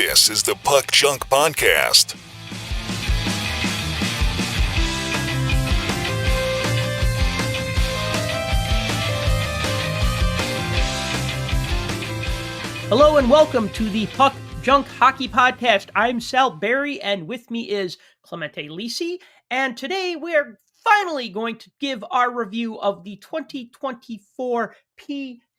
This is the Puck Junk Podcast. Hello and welcome to the Puck Junk Hockey Podcast. I'm Sal Berry, and with me is Clemente Lisi. And today we're finally going to give our review of the 2024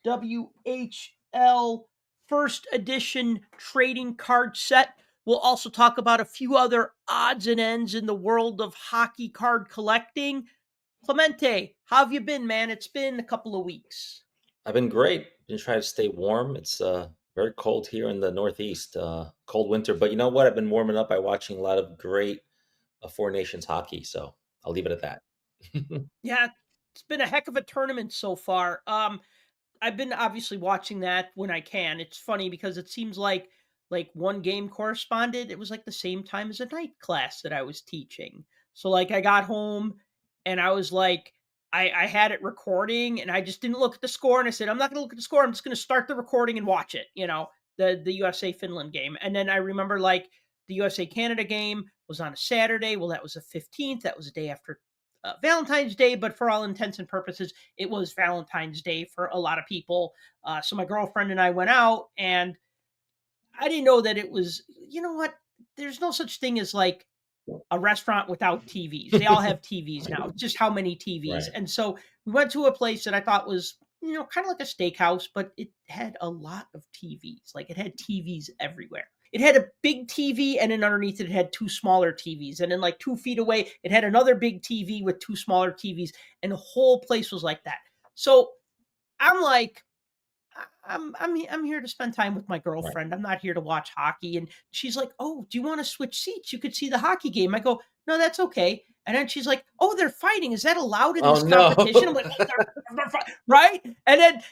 PWHL First Edition Trading Card Set. We'll also talk about a few other odds and ends in the world of hockey card collecting. Clemente, how have you been, man? It's been a couple of weeks. I've been great. Been trying to stay warm. It's very cold here in the Northeast. Cold winter, but you know what? I've been warming up by watching a lot of great Four Nations hockey. So I'll leave it at that. Yeah, it's been a heck of a tournament so far. I've been obviously watching that when I can. It's funny because it seems like one game corresponded. It was like the same time as a night class that I was teaching. So like I got home and I was like, I had it recording and I just didn't look at the score. And I said, I'm not going to look at the score. I'm just going to start the recording and watch it, the USA Finland game. And then I remember like the USA Canada game was on a Saturday. Well, that was the 15th. That was a day after Valentine's Day, but for all intents and purposes, it was Valentine's Day for a lot of people. So my girlfriend and I went out, and I didn't know that it was, you know what? There's no such thing as like a restaurant without TVs. They all have TVs now. It's just how many TVs. Right. And so we went to a place that I thought was, kind of like a steakhouse, but it had a lot of TVs. Like it had TVs everywhere. It had a big TV, and then underneath it had two smaller TVs. And then like 2 feet away, it had another big TV with two smaller TVs. And the whole place was like that. So I'm like, I'm here to spend time with my girlfriend. Right. I'm not here to watch hockey. And she's like, oh, do you want to switch seats? You could see the hockey game. I go, no, that's okay. And then she's like, oh, they're fighting. Is that allowed in this competition? I'm like, oh, they're right? And then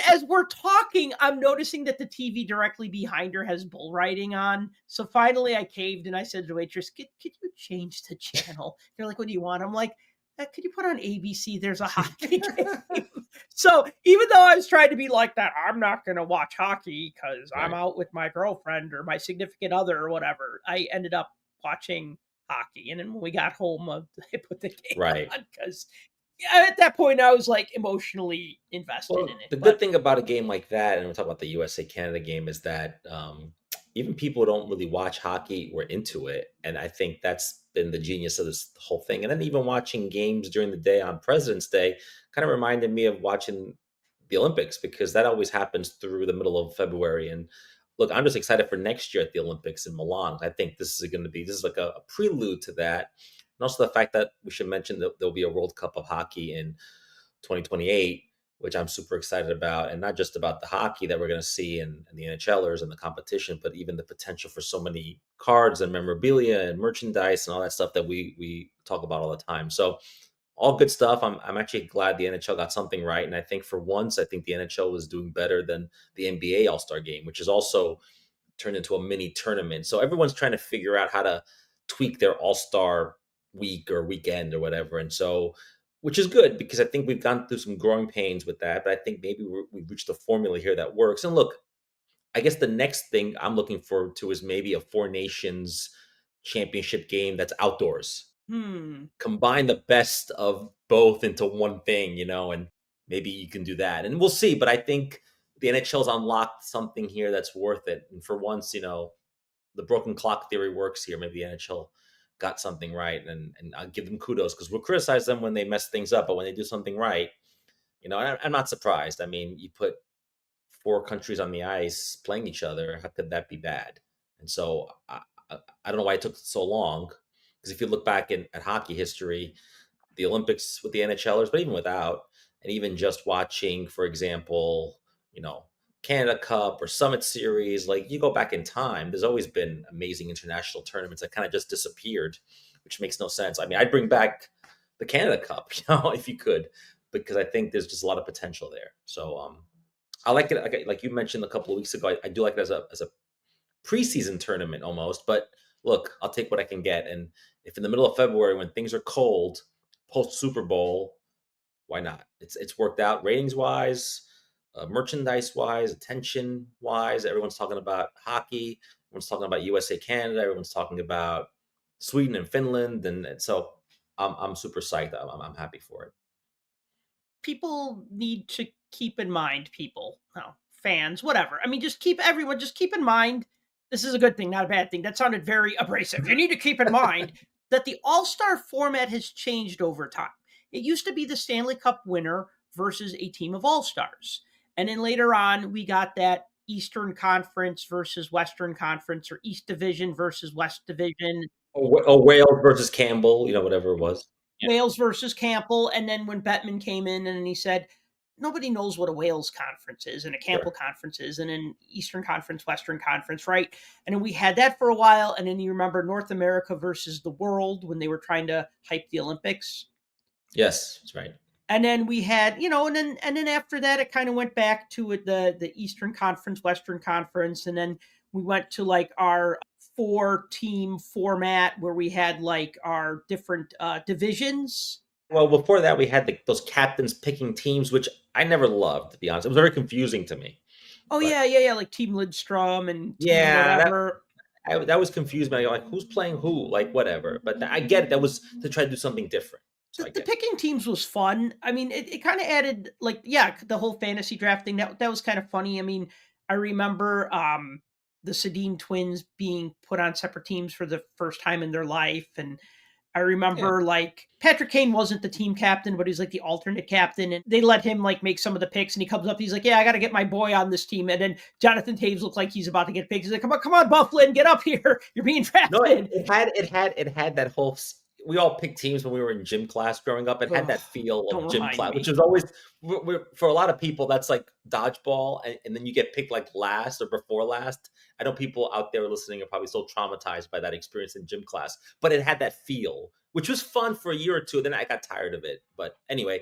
as we're talking, I'm noticing that the TV directly behind her has bull riding on. So finally I caved and I said to the waitress, could you change the channel? They're like, what do you want? I'm like, could you put on ABC? There's a hockey game. So even though I was trying to be like that, I'm not going to watch hockey because I'm out with my girlfriend or my significant other or whatever. I ended up watching hockey. And then when we got home, I put the game on because at that point I was like emotionally invested in it. The good thing about a game like that, and we'll talk about the USA-Canada game, is that even people who don't really watch hockey were into it. And I think that's been the genius of this whole thing. And then even watching games during the day on President's Day kind of reminded me of watching the Olympics, because that always happens through the middle of February. And look, I'm just excited for next year at the Olympics in Milan. I think this is like a prelude to that. And also the fact that we should mention that there'll be a World Cup of hockey in 2028, which I'm super excited about. And not just about the hockey that we're going to see and the NHLers and the competition, but even the potential for so many cards and memorabilia and merchandise and all that stuff that we talk about all the time. So all good stuff. I'm actually glad the NHL got something right. And I think for once, I think the NHL was doing better than the NBA All-Star Game, which is also turned into a mini tournament. So everyone's trying to figure out how to tweak their All-Star week or weekend or whatever. And so, which is good, because I think we've gone through some growing pains with that, but I think maybe we've reached a formula here that works. And look, I guess the next thing I'm looking forward to is maybe a Four Nations championship game that's outdoors. Combine the best of both into one thing, and maybe you can do that. And we'll see. But I think the NHL's unlocked something here that's worth it. And for once, the broken clock theory works here. Maybe the NHL got something right, and I'll give them kudos, because we'll criticize them when they mess things up, but when they do something right, I'm not surprised. I mean, you put 4 countries on the ice playing each other, how could that be bad? And so I don't know why it took so long, because if you look back at hockey history, the Olympics with the NHLers, but even without, and even just watching, for example, Canada Cup or Summit Series, like you go back in time, there's always been amazing international tournaments that kind of just disappeared, which makes no sense. I mean, I'd bring back the Canada Cup, if you could, because I think there's just a lot of potential there. So I like it. Like you mentioned a couple of weeks ago, I do like it as a preseason tournament almost. But look, I'll take what I can get. And if in the middle of February, when things are cold, post Super Bowl, why not? It's worked out ratings wise. merchandise wise, attention wise. Everyone's talking about hockey. Everyone's talking about USA Canada. Everyone's talking about Sweden and Finland, and so I'm super psyched. I'm happy for it. People need to keep in mind, people, no, fans, whatever. I mean, just keep in mind, this is a good thing, not a bad thing. That sounded very abrasive. You need to keep in mind that the All-Star format has changed over time. It used to be the Stanley Cup winner versus a team of All-Stars. And then later on, we got that Eastern Conference versus Western Conference, or East Division versus West Division. Or Wales versus Campbell, whatever it was. Yeah. Wales versus Campbell. And then when Bettman came in and he said, nobody knows what a Wales conference is and a Campbell conference is, and an Eastern Conference, Western Conference, right? And then we had that for a while. And then you remember North America versus the world when they were trying to hype the Olympics. Yes, that's right. And then we had, and then after that, it kind of went back to the Eastern Conference, Western Conference. And then we went to like our 4-team format where we had like our different divisions. Well, before that, we had those captains picking teams, which I never loved, to be honest. It was very confusing to me. Oh, but, yeah. Like Team Lidstrom and Team whatever. That was confused me. Like, who's playing who? Like, whatever. But I get it. That was to try to do something different. So the picking teams was fun. I mean, it kind of added, like, the whole fantasy draft thing. That was kind of funny. I mean, I remember the Sedin twins being put on separate teams for the first time in their life. And I remember like Patrick Kane wasn't the team captain, but he's like the alternate captain. And they let him like make some of the picks. And he comes up, he's like, yeah, I got to get my boy on this team. And then Jonathan Taves looks like he's about to get picked. He's like, come on, Bufflin, get up here. You're being drafted. No, it had that whole. We all picked teams when we were in gym class growing up. It had that feel of gym class, which is always, for a lot of people, that's like dodgeball. And then you get picked like last or before last. I know people out there listening are probably still traumatized by that experience in gym class, but it had that feel, which was fun for a year or two. Then I got tired of it. But anyway,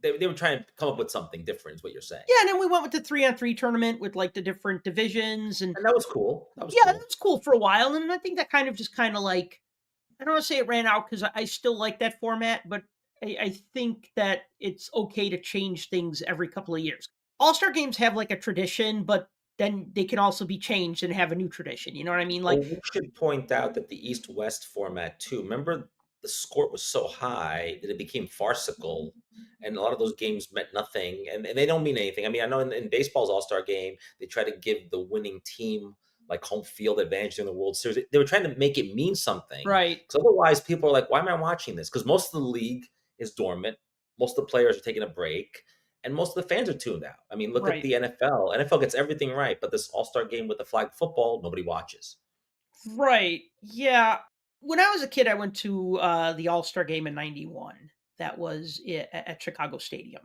they were trying to come up with something different is what you're saying. Yeah, and then we went with the 3-on-3 tournament with like the different divisions. And that was cool. That was cool for a while. And I think that kind of like, I don't want to say it ran out because I still like that format, but I think that it's okay to change things every couple of years. All-Star games have like a tradition, but then they can also be changed and have a new tradition. You know what I mean? Like, we should point out that the East-West format too. Remember, the score was so high that it became farcical, and a lot of those games meant nothing, and they don't mean anything. I mean, I know in baseball's All-Star game, they try to give the winning team like home field advantage in the World Series. They were trying to make it mean something. Right. Because otherwise people are like, why am I watching this? Because most of the league is dormant. Most of the players are taking a break. And most of the fans are tuned out. I mean, look at the NFL. NFL gets everything right. But this all-star game with the flag football, nobody watches. Right. Yeah. When I was a kid, I went to the All-Star game in 91. That was at Chicago Stadium.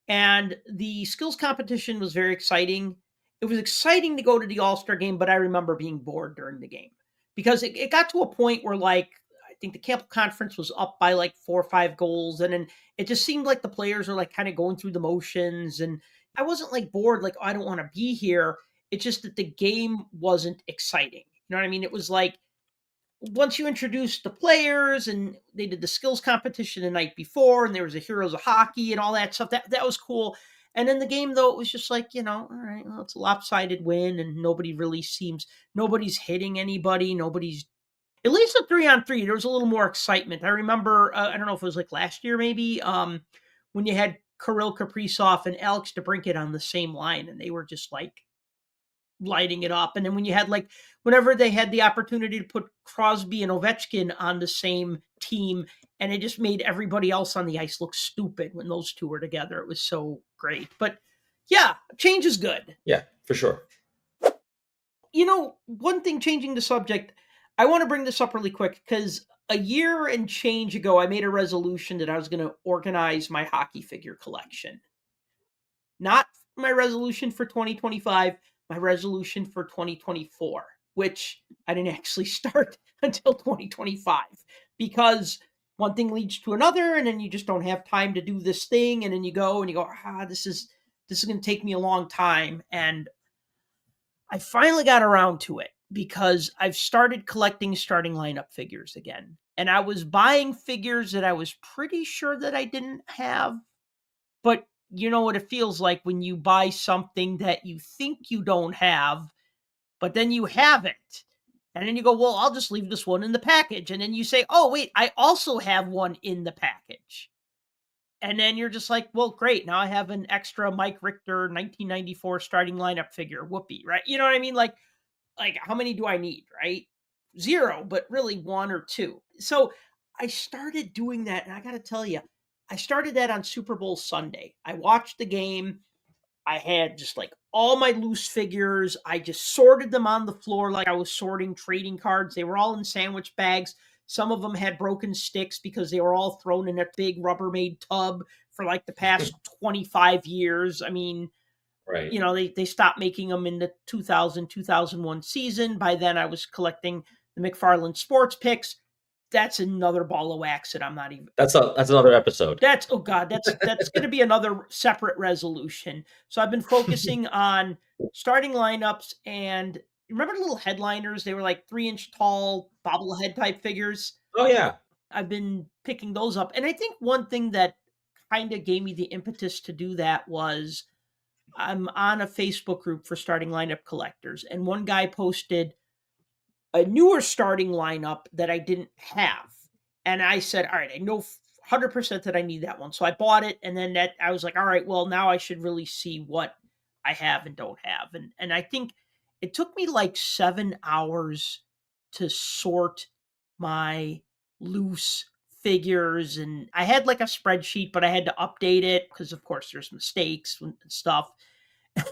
And the skills competition was very exciting. It was exciting to go to the All-Star game, but I remember being bored during the game because it got to a point where, like, I think the Campbell Conference was up by like 4 or 5 goals. And then it just seemed like the players were like kind of going through the motions. And I wasn't like bored, like, oh, I don't want to be here. It's just that the game wasn't exciting. You know what I mean? It was like, once you introduced the players and they did the skills competition the night before and there was a Heroes of Hockey and all that stuff, that was cool. And in the game, though, it was just like, all right, well, it's a lopsided win and nobody's hitting anybody. At least a 3-on-3, there was a little more excitement. I remember, I don't know if it was like last year, maybe, when you had Kirill Kaprizov and Alex DeBrincat on the same line and they were just like lighting it up. And then when you had like, whenever they had the opportunity to put Crosby and Ovechkin on the same team, and it just made everybody else on the ice look stupid when those two were together. It was so great. But yeah, change is good. Yeah, for sure. One thing, changing the subject, I want to bring this up really quick because a year and change ago, I made a resolution that I was going to organize my hockey figure collection. Not my resolution for 2025, my resolution for 2024, which I didn't actually start until 2025 because one thing leads to another, and then you just don't have time to do this thing, and then you go, this is going to take me a long time, and I finally got around to it because I've started collecting starting lineup figures again, and I was buying figures that I was pretty sure that I didn't have, but you know what it feels like when you buy something that you think you don't have, but then you have it. And then you go, well, I'll just leave this one in the package. And then you say, oh, wait, I also have one in the package. And then you're just like, well, great. Now I have an extra Mike Richter 1994 starting lineup figure. Whoopee, right? You know what I mean? Like how many do I need, right? Zero, but really one or two. So I started doing that. And I got to tell you, I started that on Super Bowl Sunday. I watched the game. I had just like all my loose figures. I just sorted them on the floor like I was sorting trading cards. They were all in sandwich bags. Some of them had broken sticks because they were all thrown in a big Rubbermaid tub for like the past 25 years. I mean, Right. they stopped making them in the 2001 season. By then I was collecting the McFarland sports picks. That's another ball of wax that I'm not even. That's another episode. Oh god, that's going to be another separate resolution. So I've been focusing on starting lineups, and remember the little headliners? They were like 3-inch tall bobblehead type figures. Oh yeah. I've been picking those up, and I think one thing that kind of gave me the impetus to do that was I'm on a Facebook group for starting lineup collectors, and one guy posted a newer starting lineup that I didn't have. And I said, all right, I know 100% that I need that one. So I bought it. And then that I was like, all right, well, now I should really see what I have and don't have. And I think it took me like 7 hours to sort my loose figures. And I had like a spreadsheet, but I had to update it because, of course, there's mistakes and stuff.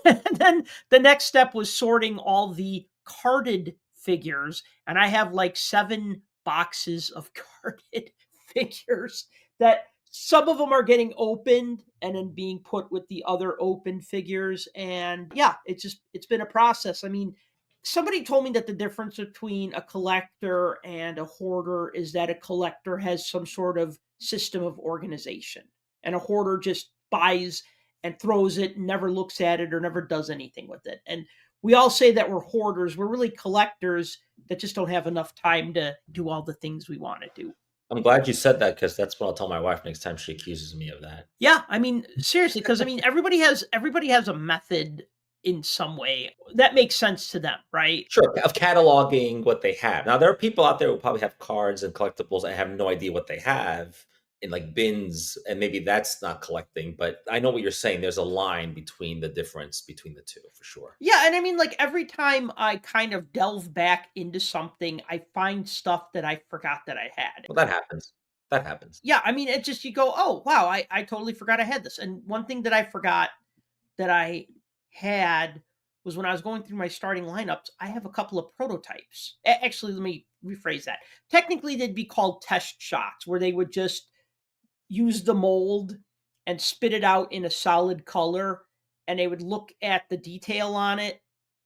And then the next step was sorting all the carded figures. And I have like 7 boxes of carded figures that some of them are getting opened and then being put with the other open figures. And yeah, it's been a process. I mean, somebody told me that the difference between a collector and a hoarder is that a collector has some sort of system of organization, and a hoarder just buys and throws it and never looks at it or never does anything with it. And we all say that we're hoarders. We're really collectors that just don't have enough time to do all the things we want to do. I'm glad you said that, because that's what I'll tell my wife next time she accuses me of that. Yeah, I mean, seriously, because I mean, everybody has a method in some way that makes sense to them, right? Sure, of cataloging what they have. Now, there are people out there who probably have cards and collectibles and have no idea what they have in like bins, and maybe that's not collecting. But I know what you're saying. There's a line between the difference between the two, for sure. Yeah, and I mean, like every time I kind of delve back into something, I find stuff that I forgot that I had. Well, that happens. That happens. Yeah, I mean, it just you go, oh wow, I totally forgot I had this. And one thing that I forgot that I had was when I was going through my starting lineups, I have a couple of prototypes. Actually, let me rephrase that. Technically, they'd be called test shots, where they would just use the mold and spit it out in a solid color, and they would look at the detail on it,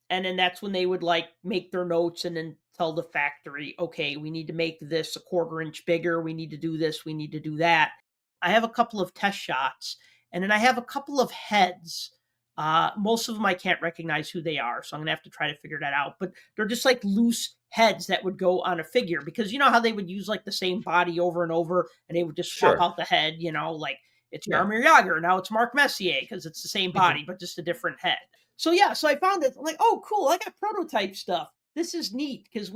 and then that's when they would like make their notes and then tell the factory, okay, we need to make this a 1/4 inch bigger, we need to do this, we need to do that. I have a couple of test shots, and then I have a couple of heads. Most of them I can't recognize who they are, so I'm gonna have to try to figure that out. But they're just like loose heads that would go on a figure, because you know how they would use like the same body over and over, and they would just swap Sure. out the head. Like it's Yeah. Jaromir Jagr, now it's Mark Messier, because it's the same body but just a different head. So yeah, so I found it. I'm like, oh, cool! I got prototype stuff. This is neat, because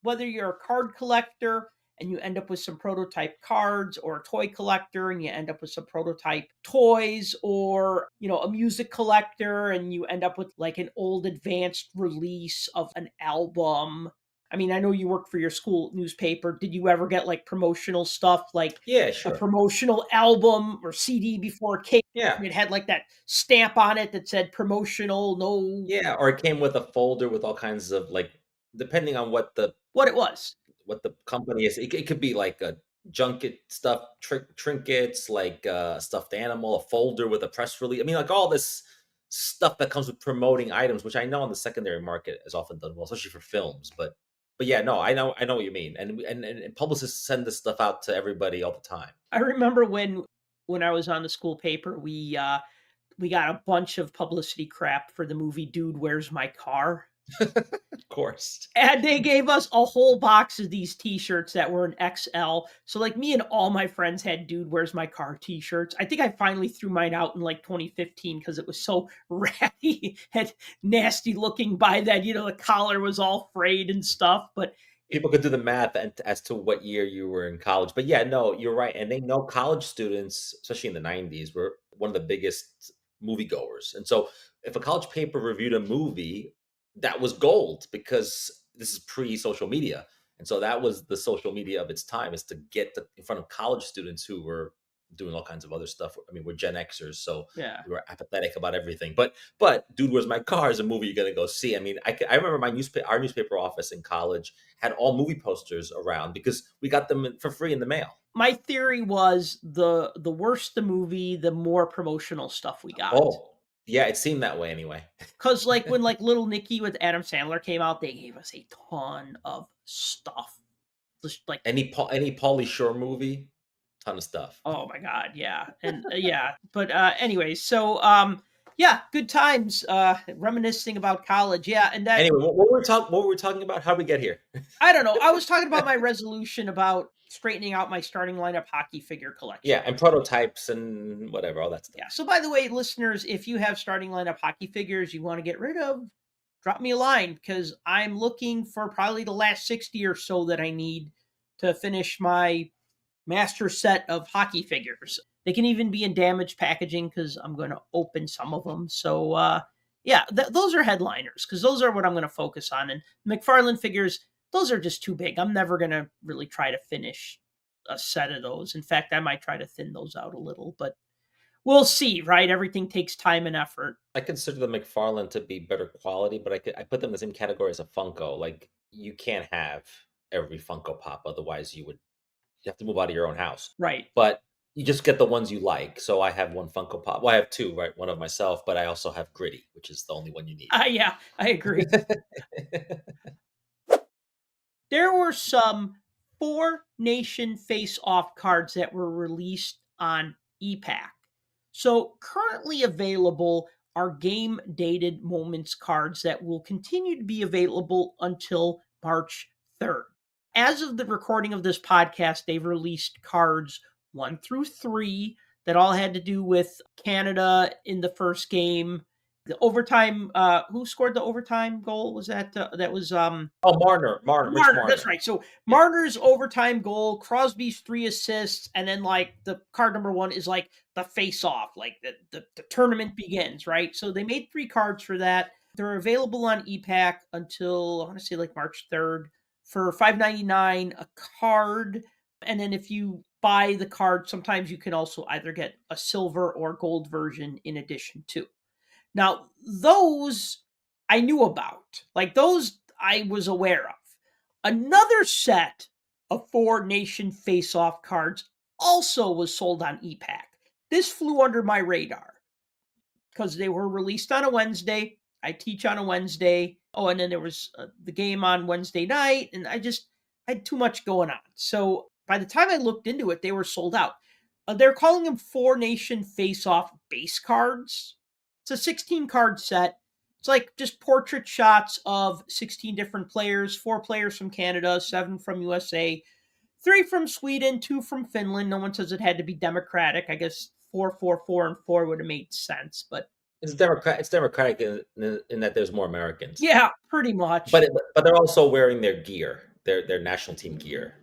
whether you're a card collector and you end up with some prototype cards, or a toy collector and you end up with some prototype toys, or a music collector and you end up with like an old advanced release of an album. I mean, I know you work for your school newspaper. Did you ever get like promotional stuff, like Yeah, a sure. promotional album or CD before it came? Yeah. It had like that stamp on it that said promotional, no, Yeah, or it came with a folder with all kinds of like, depending on what the what it was. company is. It could be like a junket stuff, trinkets, like a stuffed animal, a folder with a press release. I mean, like all this stuff that comes with promoting items, which I know on the secondary market is often done well, especially for films. But yeah, no, I know what you mean, and publicists send this stuff out to everybody all the time. I remember when I was on the school paper, we got a bunch of publicity crap for the movie Dude, Where's My Car? Of course. And they gave us a whole box of these t-shirts that were an XL. So like me and all my friends had "Dude, Where's My Car" t-shirts. I think I finally threw mine out in like 2015 because it was so ratty and nasty looking by then. The collar was all frayed and stuff. But People could do the math as to what year you were in college. But yeah, no, you're right. And they know college students, especially in the 90s, were one of the biggest moviegoers. And so if a college paper reviewed a movie, that was gold because this is pre-social media. And so that was the social media of its time, is to get in front of college students who were doing all kinds of other stuff. I mean, we're Gen Xers, so yeah. we were apathetic about everything. But Dude, Where's My Car is a movie you're gonna go see. I mean, I remember our newspaper office in college had all movie posters around because we got them for free in the mail. My theory was the worse the movie, the more promotional stuff we got. Oh, yeah, it seemed that way anyway. Because like when like Little Nicky with Adam Sandler came out, they gave us a ton of stuff. Just like Any Pauly Shore movie, ton of stuff. oh my god, yeah, and yeah. But anyway, so yeah, good times. Reminiscing about college, yeah, and that Anyway, what were we talking about? How did we get here? I don't know. I was talking about my resolution about straightening out my starting lineup hockey figure collection. Yeah, and prototypes and whatever, all that stuff. Yeah. So, by the way, listeners, if you have starting lineup hockey figures you want to get rid of, drop me a line because I'm looking for probably the last 60 or so that I need to finish my master set of hockey figures. They can even be in damaged packaging because I'm going to open some of them. So, yeah, those are headliners because those are what I'm going to focus on. And McFarlane figures, those are just too big. I'm never going to really try to finish a set of those. In fact, I might try to thin those out a little, but we'll see, right? Everything takes time and effort. I consider the McFarlane to be better quality, but I put them in the same category as a Funko. Like, you can't have every Funko Pop, otherwise you have to move out of your own house. Right. But you just get the ones you like. So I have one Funko Pop. Well, I have two, right? One of myself, but I also have Gritty, which is the only one you need. Yeah, I agree. There were some Four Nation face-off cards that were released on ePack. So currently available are game-dated moments cards that will continue to be available until March 3rd. As of the recording of this podcast, they've released cards 1 through 3 that all had to do with Canada in the first game. The overtime, who scored the overtime goal? Was that was Oh, Marner, Rich Marner. That's right. So Marner's overtime goal, Crosby's 3 assists, and then like the card number 1 is like the face off, like the tournament begins, right? So they made 3 cards for that. They're available on ePack until I want to say like March 3rd for $5.99 a card. And then if you buy the card, sometimes you can also either get a silver or gold version in addition to. Now, those I knew about. Like those I was aware of. Another set of Four Nation face-off cards also was sold on ePack. This flew under my radar because they were released on a Wednesday. I teach on a Wednesday. Oh, and then there was the game on Wednesday night, and I had too much going on. So by the time I looked into it, they were sold out. They're calling them Four Nation face-off base cards. It's a 16-card set. It's like just portrait shots of 16 different players, 4 players from Canada, 7 from USA, 3 from Sweden, 2 from Finland. No one says it had to be democratic. I guess 4, 4, 4, and 4 would have made sense, but It's democratic in that there's more Americans. yeah, pretty much. But they're also wearing their gear, their national team gear,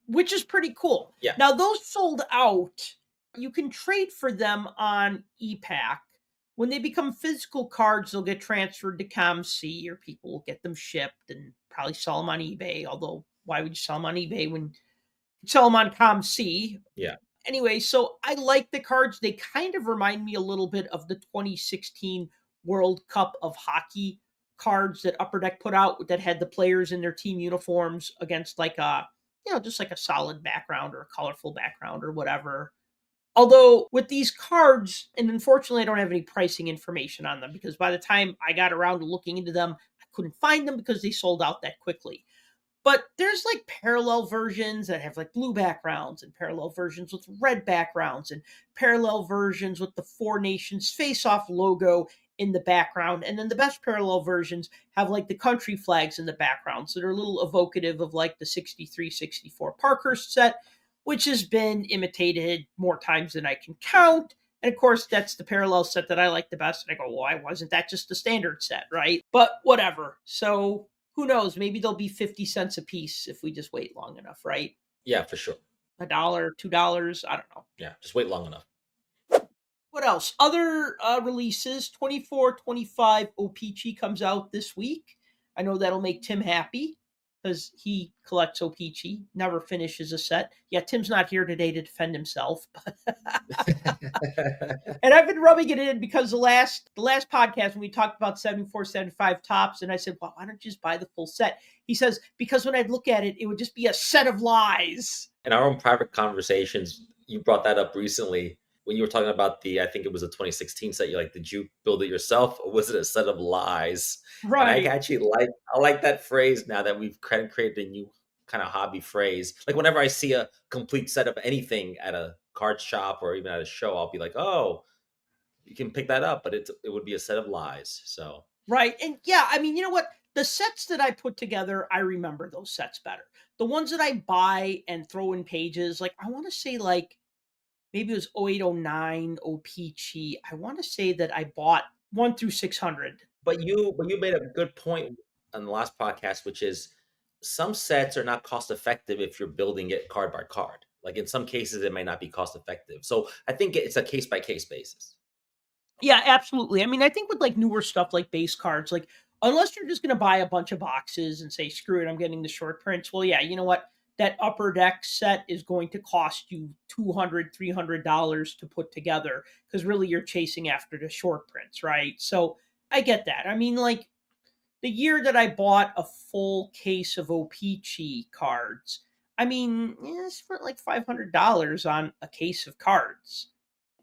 which is pretty cool. Yeah. Now those sold out. You can trade for them on ePack. When they become physical cards, they'll get transferred to ComC, or people will get them shipped and probably sell them on eBay. Although, why would you sell them on eBay when you sell them on ComC? Yeah. Anyway, so I like the cards. They kind of remind me a little bit of the 2016 World Cup of Hockey cards that Upper Deck put out that had the players in their team uniforms against like a, just like a solid background or a colorful background or whatever. Although with these cards, and unfortunately I don't have any pricing information on them because by the time I got around to looking into them, I couldn't find them because they sold out that quickly. But there's like parallel versions that have like blue backgrounds and parallel versions with red backgrounds and parallel versions with the Four Nations face-off logo in the background. And then the best parallel versions have like the country flags in the background. So they're a little evocative of like the 63, 64 Parkhurst set, which has been imitated more times than I can count. And of course, that's the parallel set that I like the best. And I go, why wasn't that just the standard set, right? But whatever. So who knows? Maybe they'll be 50 cents a piece if we just wait long enough, right? Yeah, for sure. $1, $2, I don't know. Yeah, just wait long enough. What else? Other releases, 24-25 O-Pee-Chee comes out this week. I know that'll make Tim happy because he collects O-Pee-Chee, never finishes a set. Yeah, Tim's not here today to defend himself. And I've been rubbing it in because the last podcast when we talked about 74, 75 tops, and I said, well, why don't you just buy the full set? He says, because when I'd look at it, it would just be a set of lies. In our own private conversations, you brought that up recently when you were talking about I think it was a 2016 set. You're like, did you build it yourself or was it a set of lies? Right. And I actually like that phrase now that we've created a new kind of hobby phrase. Like whenever I see a complete set of anything at a card shop or even at a show, I'll be like, oh, you can pick that up, but it would be a set of lies. So right. And yeah, I mean, you know what? The sets that I put together, I remember those sets better. The ones that I buy and throw in pages, like I want to say like maybe it was 0809 O-Pee-Chee. I want to say that I bought 1 through 600. But you made a good point on the last podcast, which is some sets are not cost effective if you're building it card by card. Like in some cases, it may not be cost effective. So I think it's a case by case basis. Yeah, absolutely. I mean, I think with like newer stuff like base cards, like unless you're just going to buy a bunch of boxes and say, screw it, I'm getting the short prints. Well, yeah, you know what? That upper deck set is going to cost you $200, $300 to put together because really you're chasing after the short prints, right? So I get that. I mean, like the year that I bought a full case of O-Pee-Chee cards, I mean, it's for like $500 on a case of cards.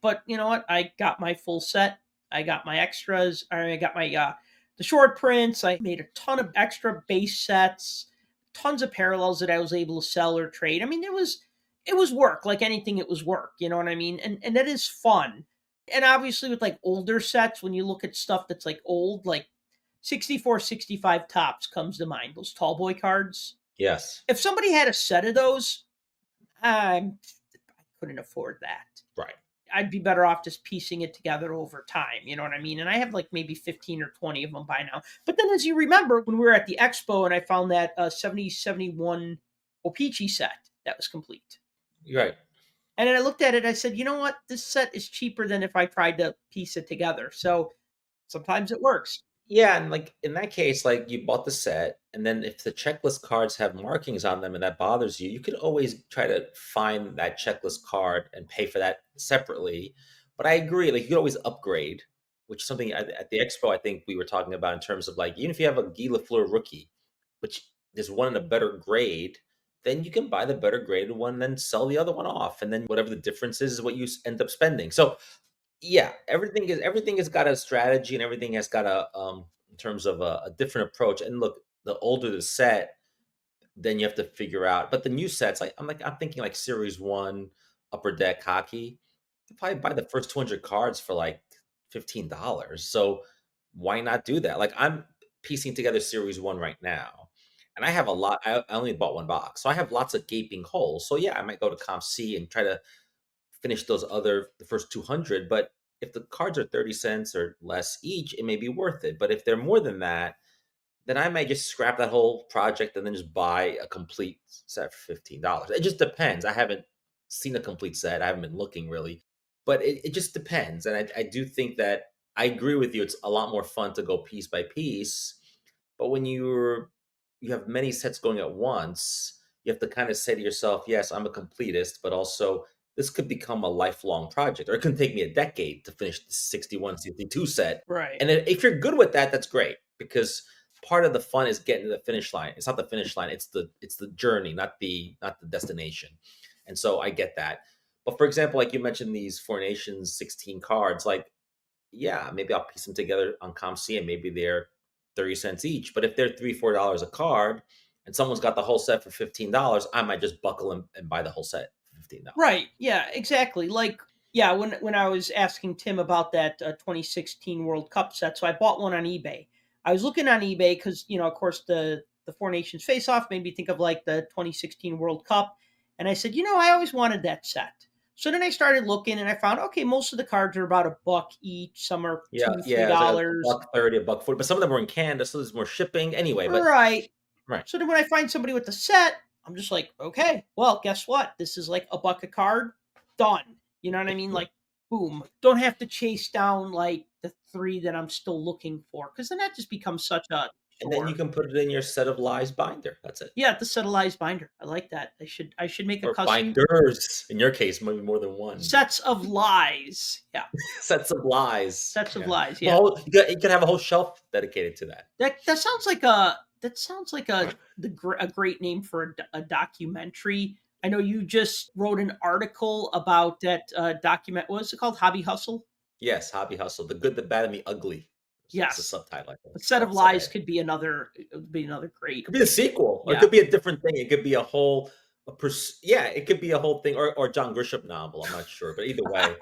But you know what? I got my full set. I got my extras. I got my the short prints. I made a ton of extra base sets, tons of parallels that I was able to sell or trade. I mean, it was work. Like anything, it was work. You know what I mean? And that is fun. And obviously, with like older sets, when you look at stuff that's like old, like 64, 65 tops comes to mind. Those tall boy cards. Yes. If somebody had a set of those, I couldn't afford that. Right. I'd be better off just piecing it together over time. You know what I mean? And I have like maybe 15 or 20 of them by now. But then as you remember, when we were at the expo and I found that 7071 O-Pee-Chee set that was complete. You're right. And then I looked at it, I said, you know what? This set is cheaper than if I tried to piece it together. So sometimes it works. Yeah, and like in that case, like you bought the set, and then if the checklist cards have markings on them and that bothers you, you could always try to find that checklist card and pay for that separately. But I agree, like you could always upgrade, which is something at the expo I think we were talking about in terms of like even if you have a Guy Lafleur rookie, but there's one in a better grade, then you can buy the better graded one, and then sell the other one off, and then whatever the difference is what you end up spending. So yeah, everything has got a strategy and everything has got a in terms of a different approach. And look, the older the set, then you have to figure out. But the new sets, I'm thinking like Series One, Upper Deck Hockey. You probably buy the first 200 cards for like $15. So why not do that? Like I'm piecing together Series One right now, and I have a lot. I only bought one box, so I have lots of gaping holes. So yeah, I might go to Comp C and try to finish the first 200. But if the cards are 30 cents or less each, it may be worth it. But if they're more than that, then I might just scrap that whole project and then just buy a complete set for $15. It just depends. I haven't seen a complete set. I haven't been looking really, but it just depends. And I do think that I agree with you. It's a lot more fun to go piece by piece. But when you have many sets going at once, you have to kind of say to yourself, yes, I'm a completist, but also this could become a lifelong project, or it can take me a decade to finish the 61, 62 set. Right. And if you're good with that, that's great, because part of the fun is getting to the finish line. It's not the finish line; it's the journey, not the destination. And so I get that. But for example, like you mentioned, these Four Nations 16 cards, like yeah, maybe I'll piece them together on ComC, and maybe they're 30 cents each. But if they're $3, $4 a card, and someone's got the whole set for $15, I might just buckle and buy the whole set for $15. Right. Yeah, exactly. Like Yeah, when I was asking Tim about that 2016 World Cup set, so I bought one on eBay. I was looking on eBay because of course, the Four Nations Face Off made me think of like the 2016 World Cup, and I said, I always wanted that set. So then I started looking, and I found okay, most of the cards are about $1 each. Some are Yeah, two, three yeah, it's like a dollars. buck 30, a buck 40, but some of them were in Canada, so there's more shipping anyway. But Right. right, So then when I find somebody with the set, I'm just like, okay, well, guess what? This is like $1 a card. Done. You know what I mean? yeah. Like, boom. Don't have to chase down like the three that I'm still looking for. Because then that just becomes such a And then you chore. can put it in your set of lies binder. That's it. Yeah, the settlized binder. I like that. I should make a Or custom binders. In your case, maybe more than one. sets of lies. Yeah. Sets of lies. Sets of Yeah. lies. Yeah. Well, you could have a whole shelf dedicated to that. That sounds like a great name for a documentary. I know you just wrote an article about that document. What was it called? Hobby Hustle. Yes, hobby hustle. The good, the bad, and the ugly. It's the Yes, subtitle, I think. a set of lies Subhead. could be another. Would be another It great. could be a sequel, or it Yeah. could be a different thing. It could be a whole, yeah, it could be a whole thing, or John Grisham novel. I'm not sure, but either way,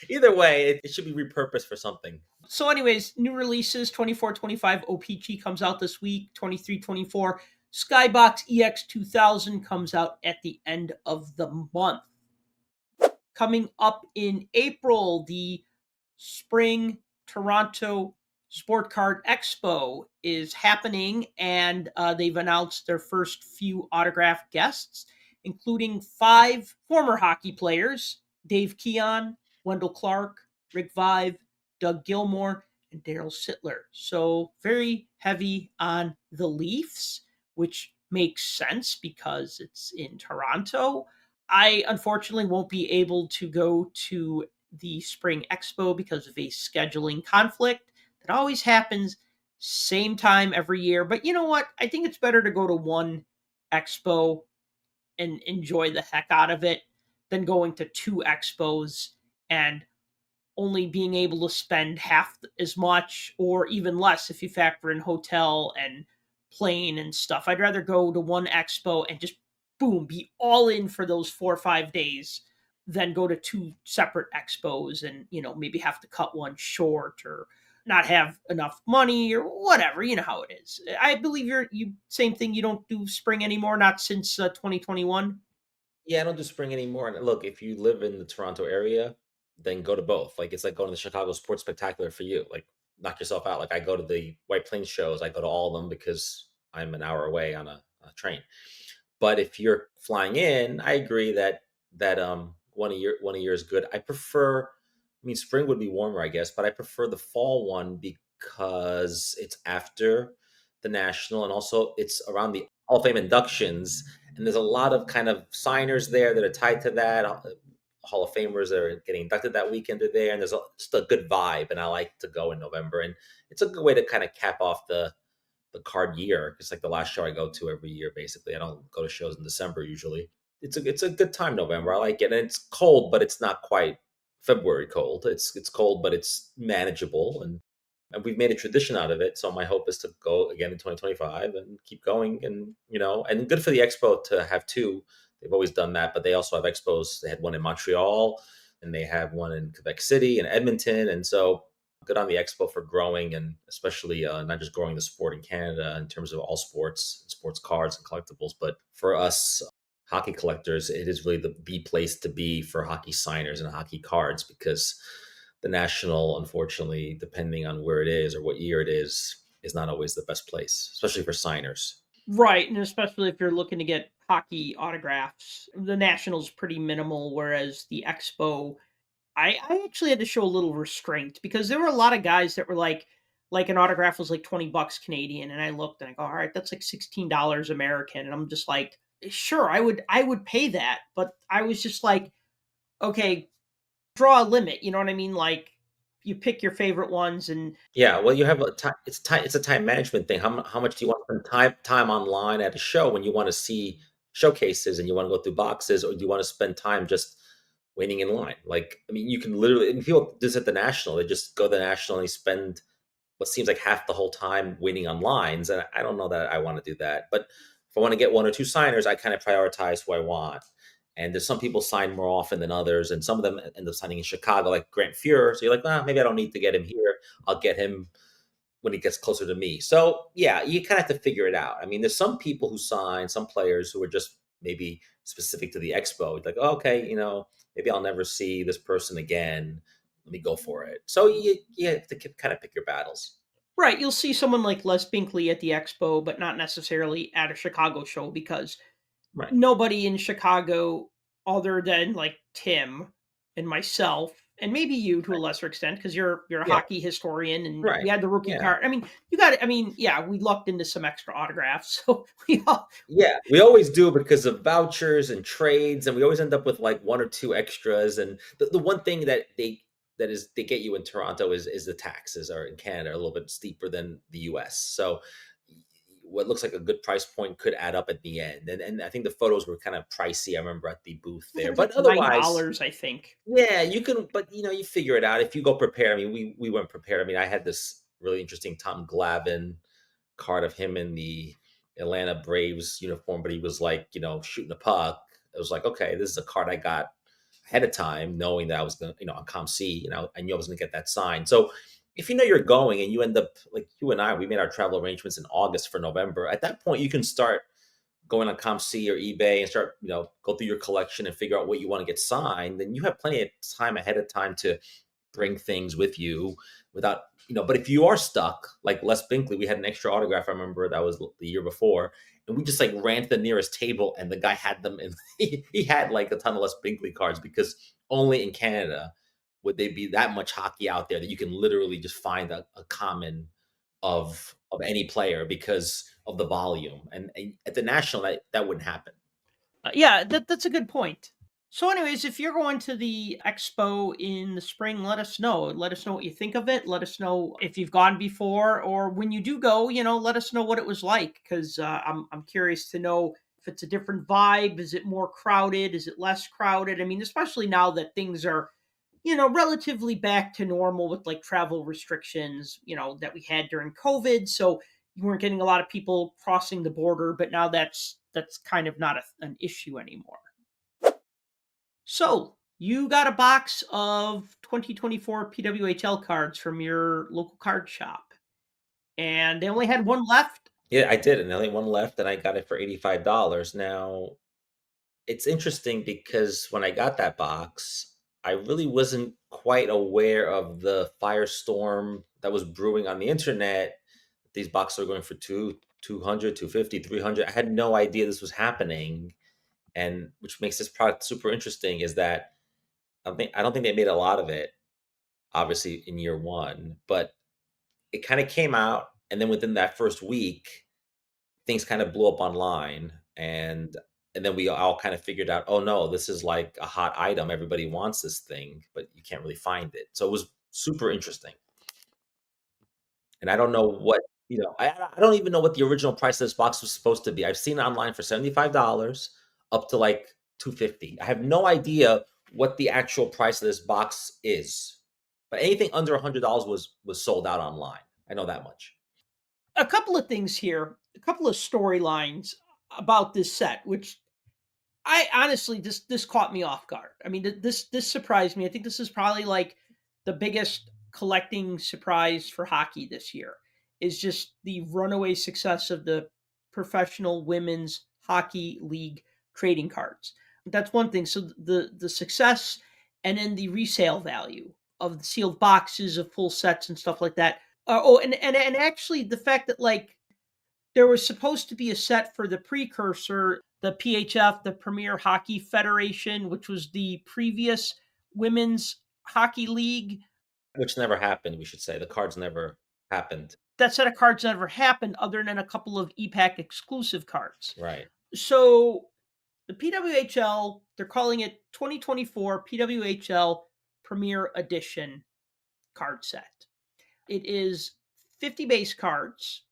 either way, it should be repurposed for something. So, anyways, new releases 24-25 OPG comes out this week. 23-24 Skybox EX 2000 comes out at the end of the month. Coming up in April, the Spring Toronto Sport Card Expo is happening, and they've announced their first few autographed guests, including 5 former hockey players: Dave Keon, Wendell Clark, Rick Vive, Doug Gilmore, and Daryl Sittler. So very heavy on the Leafs, which makes sense because it's in Toronto. I unfortunately won't be able to go to the Spring Expo because of a scheduling conflict that always happens same time every year. But you know what? I think it's better to go to one expo and enjoy the heck out of it than going to 2 expos and only being able to spend half as much or even less if you factor in hotel and plane and stuff. I'd rather go to one expo and just boom, be all in for those 4 or 5 days than go to 2 separate expos and, maybe have to cut one short or not have enough money or whatever. You know how it is. I believe you same thing. You don't do spring anymore, not since 2021. Yeah, I don't do spring anymore. And look, if you live in the Toronto area, then go to both. Like it's like going to the Chicago Sports Spectacular for you. Like knock yourself out. Like I go to the White Plains shows. I go to all of them because I'm an hour away on a train. But if you're flying in, I agree that one a year is good. I prefer. I mean, spring would be warmer, I guess, but I prefer the fall one because it's after the national, and also it's around the Hall of Fame inductions, and there's a lot of kind of signers there that are tied to that. Hall of Famers that are getting inducted that weekend are there, and there's just a good vibe, and I like to go in November, and it's a good way to kind of cap off the card year. It's like the last show I go to every year. Basically, I don't go to shows in December usually. It's a good time, November. I like it, and it's cold, but it's not quite February cold. It's cold, but it's manageable, and we've made a tradition out of it. So my hope is to go again in 2025 and keep going, and and good for the expo to have 2. They've always done that, but they also have expos. They had one in Montreal, and they have one in Quebec City and Edmonton, and so good on the expo for growing, and especially not just growing the sport in Canada in terms of all sports, sports cards and collectibles, but for us hockey collectors, it is really the place to be for hockey signers and hockey cards, because the national, unfortunately, depending on where it is or what year it is not always the best place, especially for signers. Right, and especially if you're looking to get hockey autographs, the Nationals pretty minimal, whereas the Expo, I actually had to show a little restraint because there were a lot of guys that were like an autograph was like $20 Canadian, and I looked and I go, all right, that's like $16 American, and I'm just like, sure, I would pay that, but I was just like, okay, draw a limit, you know what I mean? Like you pick your favorite ones and Yeah, well, you have a time. It's a time management thing. How much do you want to spend time online at a show when you want to see showcases and you want to go through boxes, or do you want to spend time just waiting in line? Like, I mean, you can literally. And people do this at the national. They just go to the national and they spend what seems like half the whole time waiting on lines, and I don't know that I want to do that. But if I want to get 1 or 2 signers, I kind of prioritize who I want. And there's some people sign more often than others, and some of them end up signing in Chicago, like Grant Fuhrer. So you're like, maybe I don't need to get him here. I'll get him when he gets closer to me. So yeah, you kind of have to figure it out. I mean, there's some people who sign, some players who are just maybe specific to the expo. Like, oh, okay, maybe I'll never see this person again. Let me go for it. So you have to kind of pick your battles. Right, you'll see someone like Les Binkley at the expo, but not necessarily at a Chicago show because Right. nobody in Chicago other than like Tim and myself and maybe you to a lesser extent because you're a Yeah. hockey historian and Right. we had the rookie Yeah. card. I mean, yeah, we lucked into some extra autographs. So we all Yeah, we always do because of vouchers and trades, and we always end up with like one or two extras. And the one thing they get you in Toronto is the taxes are in Canada are a little bit steeper than the US. So what looks like a good price point could add up at the end. And I think the photos were kind of pricey. I remember at the booth it there, was like but otherwise, $9, I think. yeah, you can. But you figure it out if you go prepared. I mean, we went prepared. I mean, I had this really interesting Tom Glavine card of him in the Atlanta Braves uniform, but he was like, shooting a puck. It was like, okay, this is a card I got ahead of time, knowing that I was going to, on Com C, I knew I was going to get that signed. So if you're going and you end up like you and I, we made our travel arrangements in August for November. At that point, you can start going on ComC or eBay and start, go through your collection and figure out what you want to get signed. Then you have plenty of time ahead of time to bring things with you without, but if you are stuck, like Les Binkley, we had an extra autograph. I remember that was the year before. And we just like ran to the nearest table and the guy had them. And he had like a ton of Les Binkley cards because only in Canada would they be that much hockey out there that you can literally just find a common of any player because of the volume. And at the national, that wouldn't happen. Yeah, that's a good point. So, anyways, if you're going to the expo in the spring, let us know. Let us know what you think of it. Let us know if you've gone before, or when you do go, let us know what it was like because I'm curious to know if it's a different vibe. Is it more crowded? Is it less crowded? I mean, especially now that things are, relatively back to normal with like travel restrictions, that we had during COVID. So you weren't getting a lot of people crossing the border, but now that's kind of not an issue anymore. So, you got a box of 2024 PWHL cards from your local card shop, and they only had one left. Yeah, I did, and only one left, and I got it for $85. Now, it's interesting because when I got that box, I really wasn't quite aware of the firestorm that was brewing on the internet. These boxes are going for 200, 250, 300. I had no idea this was happening, and which makes this product super interesting is that I don't think they made a lot of it, obviously in year one, but it kind of came out, and then within that first week, things kind of blew up online, and then we all kind of figured out, oh no, this is like a hot item. Everybody wants this thing, but you can't really find it. So it was super interesting. And I don't know what, I don't even know what the original price of this box was supposed to be. I've seen it online for $75 up to like 250. I have no idea what the actual price of this box is. But anything under $100 was sold out online. I know that much. A couple of things here, a couple of storylines about this set, which I honestly this caught me off guard. I mean, this surprised me. I think this is probably like the biggest collecting surprise for hockey this year is just the runaway success of the professional women's hockey league trading cards. That's one thing. So the success and then the resale value of the sealed boxes of full sets and stuff like that. And actually the fact that like there was supposed to be a set for the precursor, the PHF, the Premier Hockey Federation, which was the previous women's hockey league. Which never happened, we should say. The cards never happened. That set of cards never happened other than a couple of EPAC exclusive cards. Right. So the PWHL, they're calling it 2024 PWHL Premier Edition card set. It is 50 base cards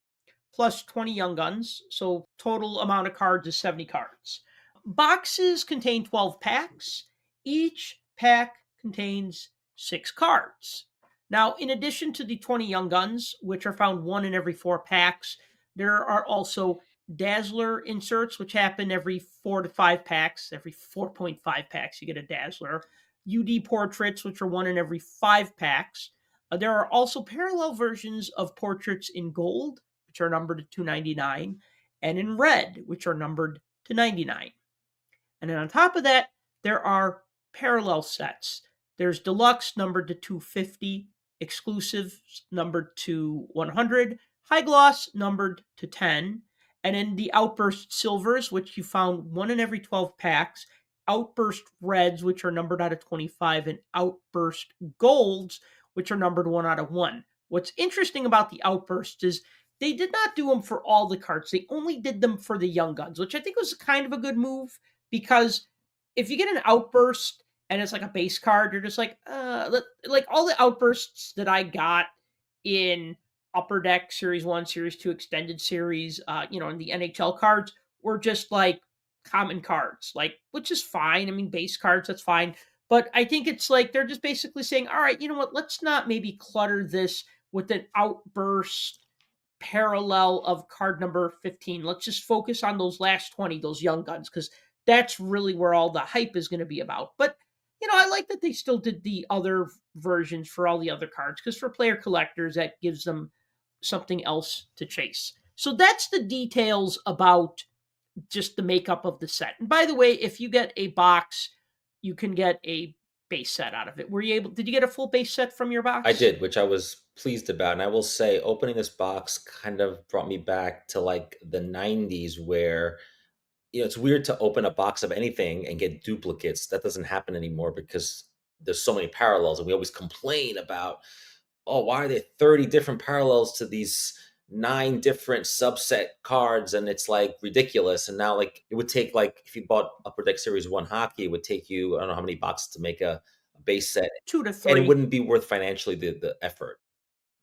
plus 20 Young Guns. So total amount of cards is 70 cards. Boxes contain 12 packs. Each pack contains 6 cards. Now, in addition to the 20 Young Guns, which are found one in every 4 packs, there are also Dazzler inserts, which happen every 4 to 5 packs. Every 4.5 packs, you get a Dazzler. UD portraits, which are one in every 5 packs. There are also parallel versions of portraits in gold, which are numbered to 299, and in red, which are numbered to 99. And then on top of that, there are parallel sets. There's deluxe numbered to 250, exclusive numbered to 100, high gloss numbered to 10, and in the outburst silvers, which you found one in every 12 packs, outburst reds, which are numbered out of 25, and outburst golds, which are numbered 1 out of 1. What's interesting about the outbursts is they did not do them for all the cards. They only did them for the young guns, which I think was kind of a good move because if you get an outburst and it's like a base card, you're just like all the outbursts that I got in Upper Deck Series 1, Series 2 Extended Series, in the NHL cards were just like common cards, like, which is fine. I mean, base cards, that's fine. But I think it's like they're just basically saying, all right, you know what, let's not maybe clutter this with an outburst parallel of card number 15. Let's just focus on those last 20, those young guns, because that's really where all the hype is going to be about. But, I like that they still did the other versions for all the other cards, because for player collectors, that gives them something else to chase. So that's the details about just the makeup of the set. And by the way, if you get a box, you can get a base set out of it. Did you get a full base set from your box? I did, which I was pleased about. And I will say, opening this box kind of brought me back to like the 90s where, it's weird to open a box of anything and get duplicates. That doesn't happen anymore because there's so many parallels. And we always complain about, oh, why are there 30 different parallels to these 9 different subset cards? And it's like ridiculous. And now, like, it would take, like, if you bought Upper Deck Series 1 hockey, it would take you, I don't know how many boxes to make a base set. 2 to And it 3. wouldn't be worth financially the effort.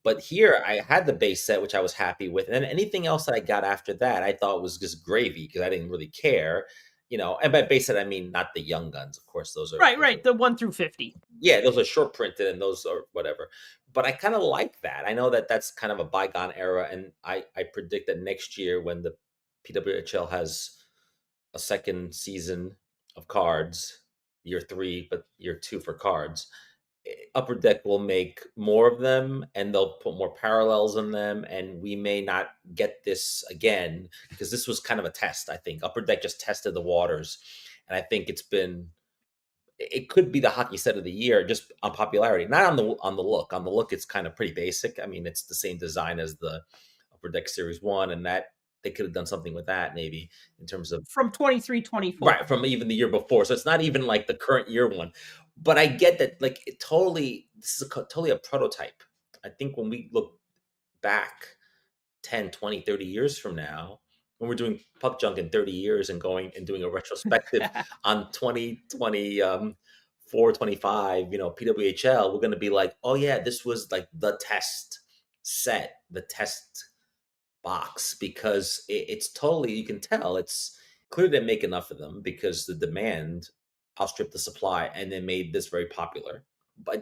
But here I had the base set, which I was happy with. And then anything else that I got after that, I thought was just gravy because I didn't really care. And by base set, I mean not the young guns. Of course, those are Right. The 1 through 50. Yeah, those are short printed and those are whatever. But I kind of like that. I know that that's kind of a bygone era. And I predict that next year when the PWHL has a second season of cards, year 3, but year 2 for cards, Upper Deck will make more of them and they'll put more parallels in them, and we may not get this again because this was kind of a test. I think Upper Deck just tested the waters, and I think it could be the hockey set of the year just on popularity, not on the look. On the look, it's kind of pretty basic. I mean, it's the same design as the Upper Deck Series 1, and that they could have done something with that maybe in terms of from 23-24. Right, from even the year before. So it's not even like the current year one. But I get that, like, this is totally a prototype. I think when we look back 10, 20, 30 years from now, when we're doing Puck Junk in 30 years and going and doing a retrospective on 2024, 25, PWHL, we're going to be like, oh yeah, this was like the test set, the test box, because it's totally, you can tell it's clear they make enough of them because the demand outstripped the supply, and they made this very popular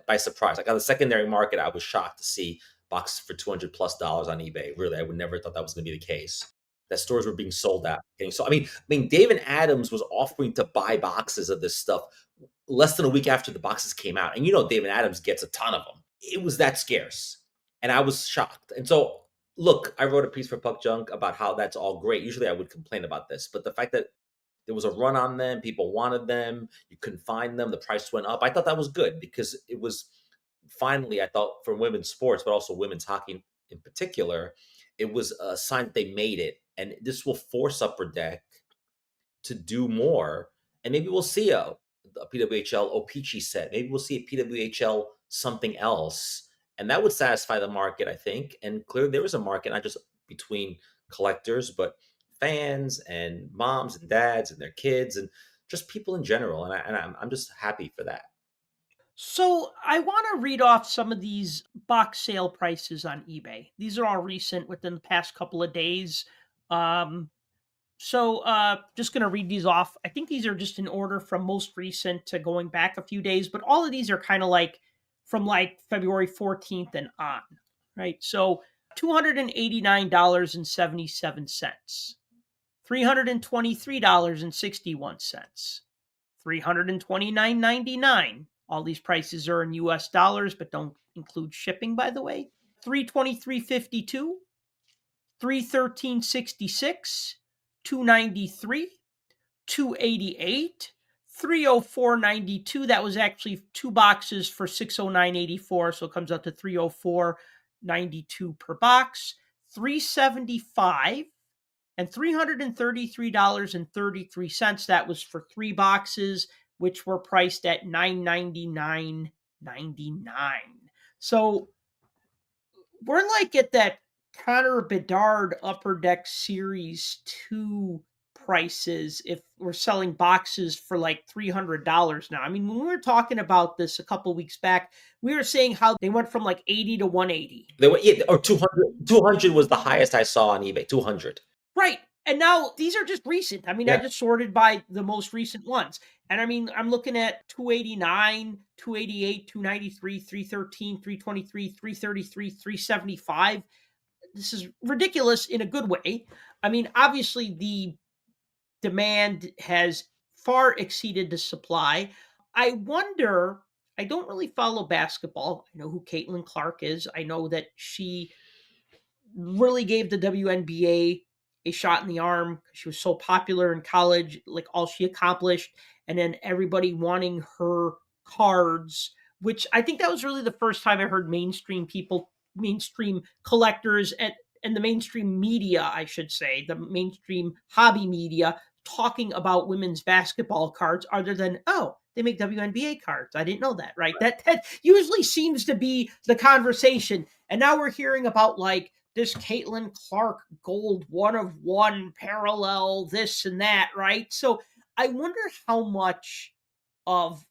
by surprise. Like on the secondary market, I was shocked to see boxes for $200+ on eBay. Really, I would never thought that was going to be the case. That stores were being sold out. So I mean, David Adams was offering to buy boxes of this stuff less than a week after the boxes came out, and David Adams gets a ton of them. It was that scarce, and I was shocked. And so, look, I wrote a piece for Puck Junk about how that's all great. Usually, I would complain about this, but the fact that there was a run on them, people wanted them, you couldn't find them, the price went up. I thought that was good because it was finally, I thought, for women's sports, but also women's hockey in particular, it was a sign that they made it. And this will force Upper Deck to do more. And maybe we'll see a PWHL O-Pee-Chee set. Maybe we'll see a PWHL something else. And that would satisfy the market, I think. And clearly there was a market, not just between collectors, but fans and moms and dads and their kids and just people in general. And I'm just happy for that. So I want to read off some of these box sale prices on eBay. These are all recent within the past couple of days. Just going to read these off. I think these are just in order from most recent to going back a few days, but all of these are kind of like from like February 14th and on, right? So $289.77. $323.61, $329.99. All these prices are in US dollars, but don't include shipping, by the way. $323.52, $313.66, $293, $288, $304.92. That was actually 2 boxes for $609.84, so it comes out to $304.92 per box. $375 and $333.33. That was for 3 boxes, which were priced at $999.99. So we're like at that Connor Bedard Upper Deck Series 2 prices if we're selling boxes for like $300 now. I mean, when we were talking about this a couple weeks back, we were saying how they went from like 80 to 180. They went, yeah, or 200. 200 was the highest I saw on eBay. 200. Right. And now these are just recent. I mean, I just sorted by the most recent ones. And I mean, I'm looking at 289, 288, 293, 313, 323, 333, 375. This is ridiculous in a good way. I mean, obviously the demand has far exceeded the supply. I wonder, I don't really follow basketball. I know who Caitlin Clark is. I know that she really gave the WNBA a shot in the arm. She was so popular in college, like all she accomplished, and then everybody wanting her cards, which I think that was really the first time I heard mainstream people, mainstream collectors, and the mainstream media, I should say, the mainstream hobby media talking about women's basketball cards other than, oh, they make WNBA cards. I didn't know that, right? That usually seems to be the conversation. And now we're hearing about like this Caitlin Clark gold 1 of 1 parallel, this and that, right? So I wonder how much of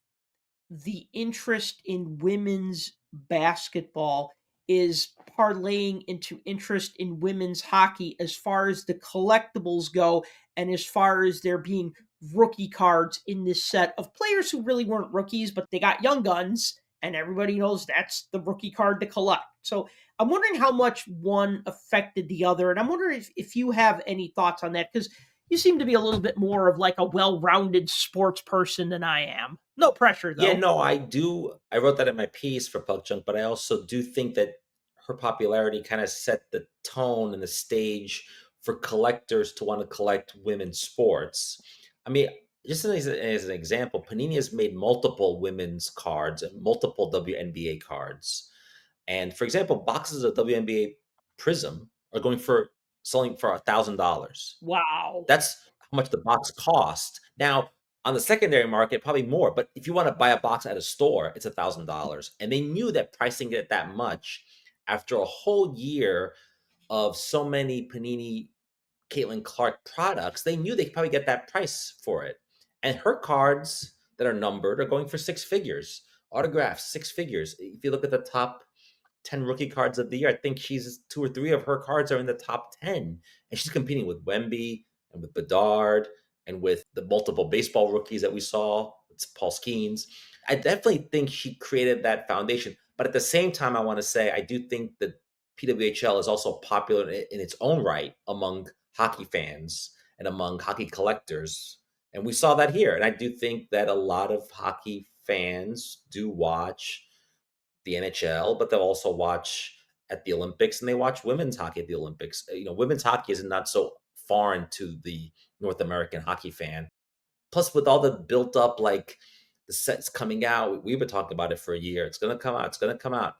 the interest in women's basketball is parlaying into interest in women's hockey as far as the collectibles go and as far as there being rookie cards in this set of players who really weren't rookies, but they got young guns, and everybody knows that's the rookie card to collect. So I'm wondering how much one affected the other, and I'm wondering if you have any thoughts on that, because you seem to be a little bit more of like a well-rounded sports person than I am. No pressure, though. Yeah, no, I do. I wrote that in my piece for Puck Junk, but I also do think that her popularity kind of set the tone and the stage for collectors to want to collect women's sports. I mean, just as an example, Panini has made multiple women's cards and multiple WNBA cards. And for example, boxes of WNBA Prism are going for selling for $1,000. Wow. That's how much the box cost. Now, on the secondary market, probably more. But if you want to buy a box at a store, it's $1,000. And they knew that pricing it that much after a whole year of so many Panini Caitlin Clark products, they knew they could probably get that price for it. And her cards that are numbered are going for 6 figures. Autographs, 6 figures. If you look at the top 10 rookie cards of the year, I think she's 2 or 3 of her cards are in the top 10. And she's competing with Wemby and with Bedard and with the multiple baseball rookies that we saw. It's Paul Skeens. I definitely think she created that foundation. But at the same time, I want to say I do think that PWHL is also popular in its own right among hockey fans and among hockey collectors. And we saw that here. And I do think that a lot of hockey fans do watch the NHL, but they'll also watch at the Olympics, and they watch women's hockey at the Olympics. You know, women's hockey is not so foreign to the North American hockey fan. Plus, with all the built up, like the sets coming out, we've been talking about it for a year. It's going to come out. It's going to come out.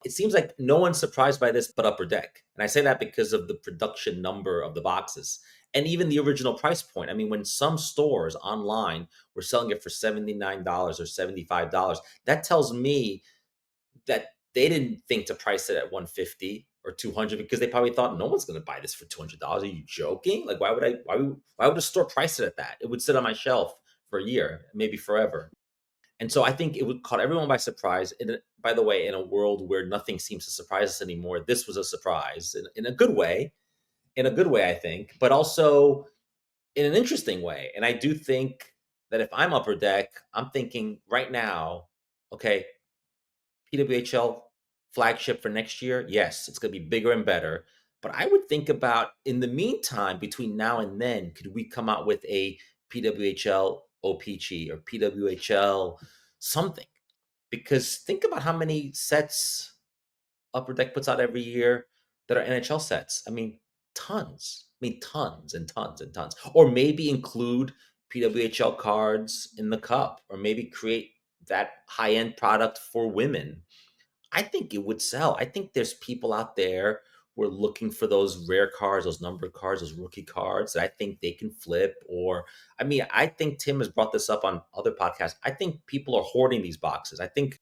It seems like no one's surprised by this but Upper Deck. And I say that because of the production number of the boxes and even the original price point. I mean, when some stores online were selling it for $79 or $75, that tells me that they didn't think to price it at 150 or 200 because they probably thought no one's going to buy this for $200. Are you joking? Like, why would a store price it at that? It would sit on my shelf for a year, maybe forever. And so I think it would caught everyone by surprise. And by the way, in a world where nothing seems to surprise us anymore, this was a surprise in a good way, I think, but also in an interesting way. And I do think that if I'm Upper Deck, I'm thinking right now, okay, PWHL flagship for next year, yes, it's going to be bigger and better. But I would think about in the meantime, between now and then, could we come out with a PWHL OPG or PWHL something? Because think about how many sets Upper Deck puts out every year that are NHL sets. I mean, tons. I mean, tons and tons and tons. Or maybe include PWHL cards in the cup, or maybe create that high end product for women. I think it would sell. I think there's people out there who are looking for those rare cards, those numbered cards, those rookie cards that I think they can flip. Or, I mean, I think Tim has brought this up on other podcasts. I think people are hoarding these boxes. I think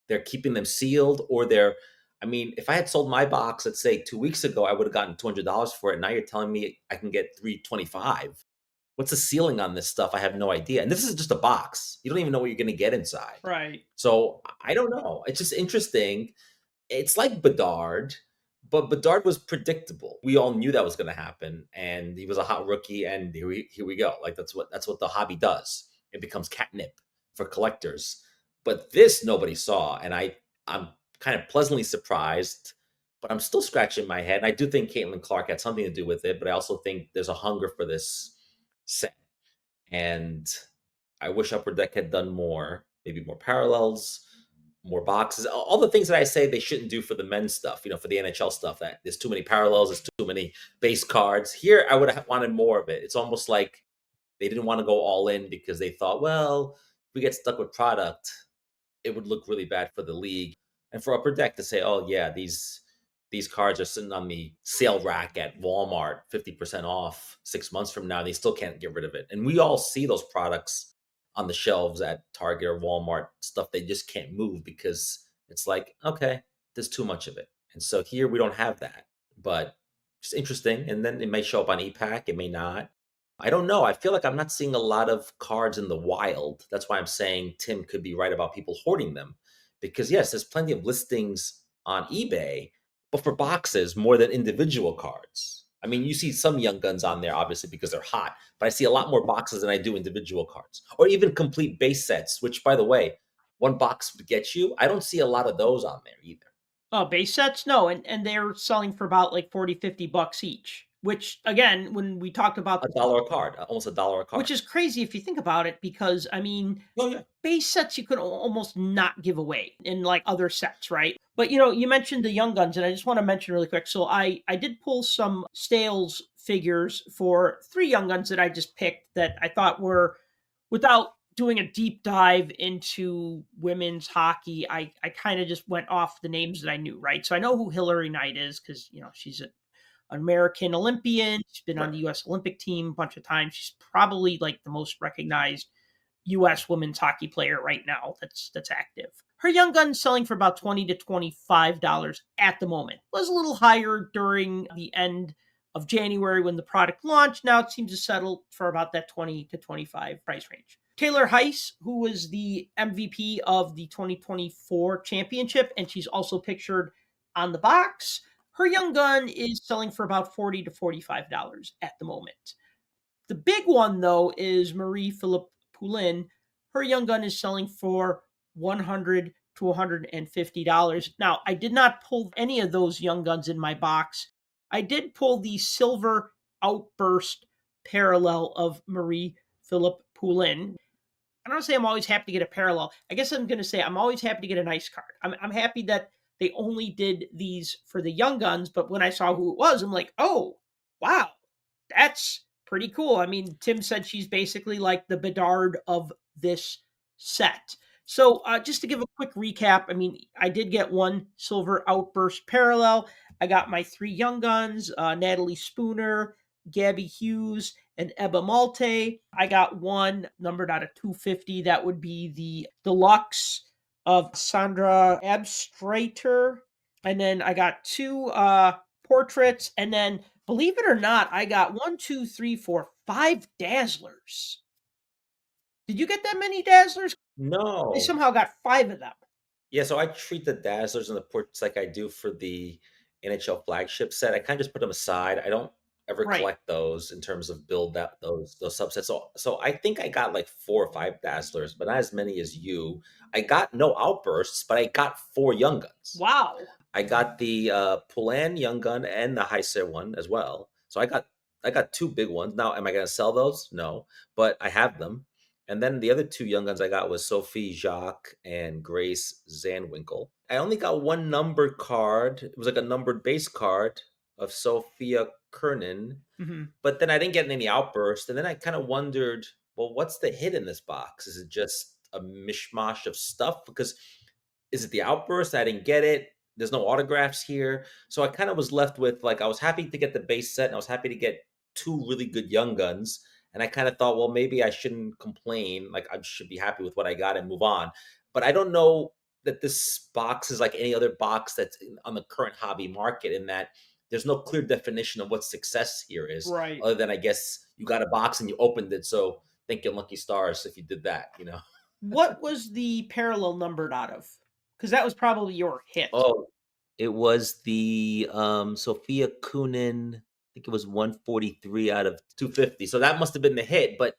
they're keeping them sealed, or they're, I mean, if I had sold my box, let's say 2 weeks ago, I would have gotten $200 for it. Now you're telling me I can get 325. What's the ceiling on this stuff? I have no idea. And this is just a box. You don't even know what you're going to get inside. Right. So I don't know. It's just interesting. It's like Bedard, but Bedard was predictable. We all knew that was going to happen, and he was a hot rookie. And here we go. Like that's what the hobby does. It becomes catnip for collectors. But this nobody saw, and I'm kind of pleasantly surprised. But I'm still scratching my head. And I do think Caitlin Clark had something to do with it, but I also think there's a hunger for this set, and I wish Upper Deck had done more, maybe more parallels, more boxes, all the things that I say they shouldn't do for the men's stuff, for the NHL stuff, that there's too many parallels, there's too many base cards. Here, I would have wanted more of it. It's almost like they didn't want to go all in because they thought, well, if we get stuck with product, it would look really bad for the league. And for Upper Deck to say, oh, yeah, these cards are sitting on the sale rack at Walmart, 50% off 6 months from now. And they still can't get rid of it. And we all see those products on the shelves at Target or Walmart, stuff they just can't move because it's like, okay, there's too much of it. And so here we don't have that, but it's interesting. And then it may show up on EPAC, it may not. I don't know. I feel like I'm not seeing a lot of cards in the wild. That's why I'm saying Tim could be right about people hoarding them. Because yes, there's plenty of listings on eBay, but for boxes more than individual cards. I mean, you see some young guns on there, obviously, because they're hot, but I see a lot more boxes than I do individual cards, or even complete base sets, which, by the way, one box would get you. I don't see a lot of those on there either. Oh, base sets? No, and they're selling for about like 40, $50 each, which again, when we talked about A dollar a card, almost a dollar a card. which is crazy if you think about it, because I mean, Oh, yeah. base sets you could almost not give away in like other sets, right? But you mentioned the Young Guns, and I just want to mention really quick. So I did pull some Stales figures for 3 Young Guns that I just picked that I thought were, without doing a deep dive into women's hockey, I kind of just went off the names that I knew, right? So I know who Hillary Knight is because she's an American Olympian. She's been on Right. the U.S. Olympic team a bunch of times. She's probably like the most recognized U.S. women's hockey player right now that's active. Her Young Gun's selling for about $20 to $25 at the moment. Was a little higher during the end of January when the product launched. Now it seems to settle for about that 20 to 25 price range. Taylor Heiss, who was the MVP of the 2024 championship, and she's also pictured on the box. Her Young Gun is selling for about $40 to $45 at the moment. The big one, though, is Marie-Philip Poulin. Her Young Gun is selling for $100 to $150. Now, I did not pull any of those Young Guns in my box. I did pull the Silver Outburst parallel of Marie-Philip Poulin. I don't say I'm always happy to get a parallel. I guess I'm going to say I'm always happy to get a nice card. I'm happy that they only did these for the Young Guns, but when I saw who it was, I'm like, oh, wow, that's pretty cool. I mean, Tim said she's basically like the Bedard of this set. So just to give a quick recap, I mean, I did get one Silver Outburst parallel. I got my 3 Young Guns, Natalie Spooner, Gabby Hughes, and Ebba Malte. I got one numbered out of 250. That would be the deluxe of Sandra Abstrater. And then I got 2 portraits. And then, believe it or not, I got 1, 2, 3, 4, 5 Dazzlers. Did you get that many Dazzlers? I No. somehow got 5 of them. Yeah, so I treat the Dazzlers and the portraits like I do for the NHL flagship set. I kind of just put them aside. I don't ever Right. collect those in terms of build that those subsets. So I think I got like 4 or 5 Dazzlers, but not as many as you. I got no outbursts, but I got 4 Young Guns. Wow. I got the Poulan Young Gun and the Heiser one as well. So I got 2 big ones. Now, am I going to sell those? No, but I have them. And then the other 2 Young Guns I got was Sophie Jacques and Grace Zanwinkle. I only got one numbered card. It was like a numbered base card of Sophia Kernan, Mhm. but then I didn't get any outburst. And then I kind of wondered, well, what's the hit in this box? Is it just a mishmash of stuff? Because is it the outburst? I didn't get it. There's no autographs here. So I kind of was left with like, I was happy to get the base set and I was happy to get 2 really good Young Guns. And I kind of thought, well, maybe I shouldn't complain. Like, I should be happy with what I got and move on. But I don't know that this box is like any other box that's on the current hobby market, in that there's no clear definition of what success here is, Right. other than I guess you got a box and you opened it. So thank you, lucky stars, if you did that. What was the parallel numbered out of? Because that was probably your hit. Oh, it was the Sophia Kunin. I think it was 143 out of 250. So that must have been the hit, but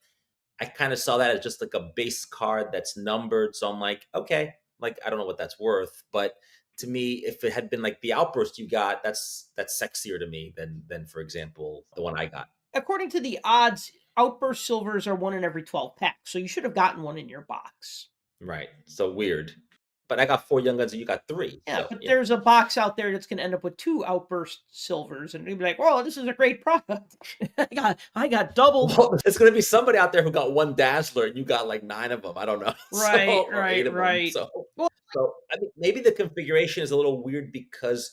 I kind of saw that as just like a base card that's numbered. So I'm like, okay, like I don't know what that's worth, but to me, if it had been like the outburst you got, that's sexier to me than for example the one I got. According to the odds, outburst silvers are one in every 12 packs, so you should have gotten one in your box. Right. So weird. But I got 4 Young Guns and you got 3. Yeah, So but yeah. there's a box out there that's going to end up with 2 outburst silvers, and you'd be like, "Whoa, this is a great product! I got double." Well, there's gonna be somebody out there who got 1 Dazzler and you got like 9 of them. I don't know. Right, Or 8 right, of them. right. So Well, so I think maybe the configuration is a little weird because,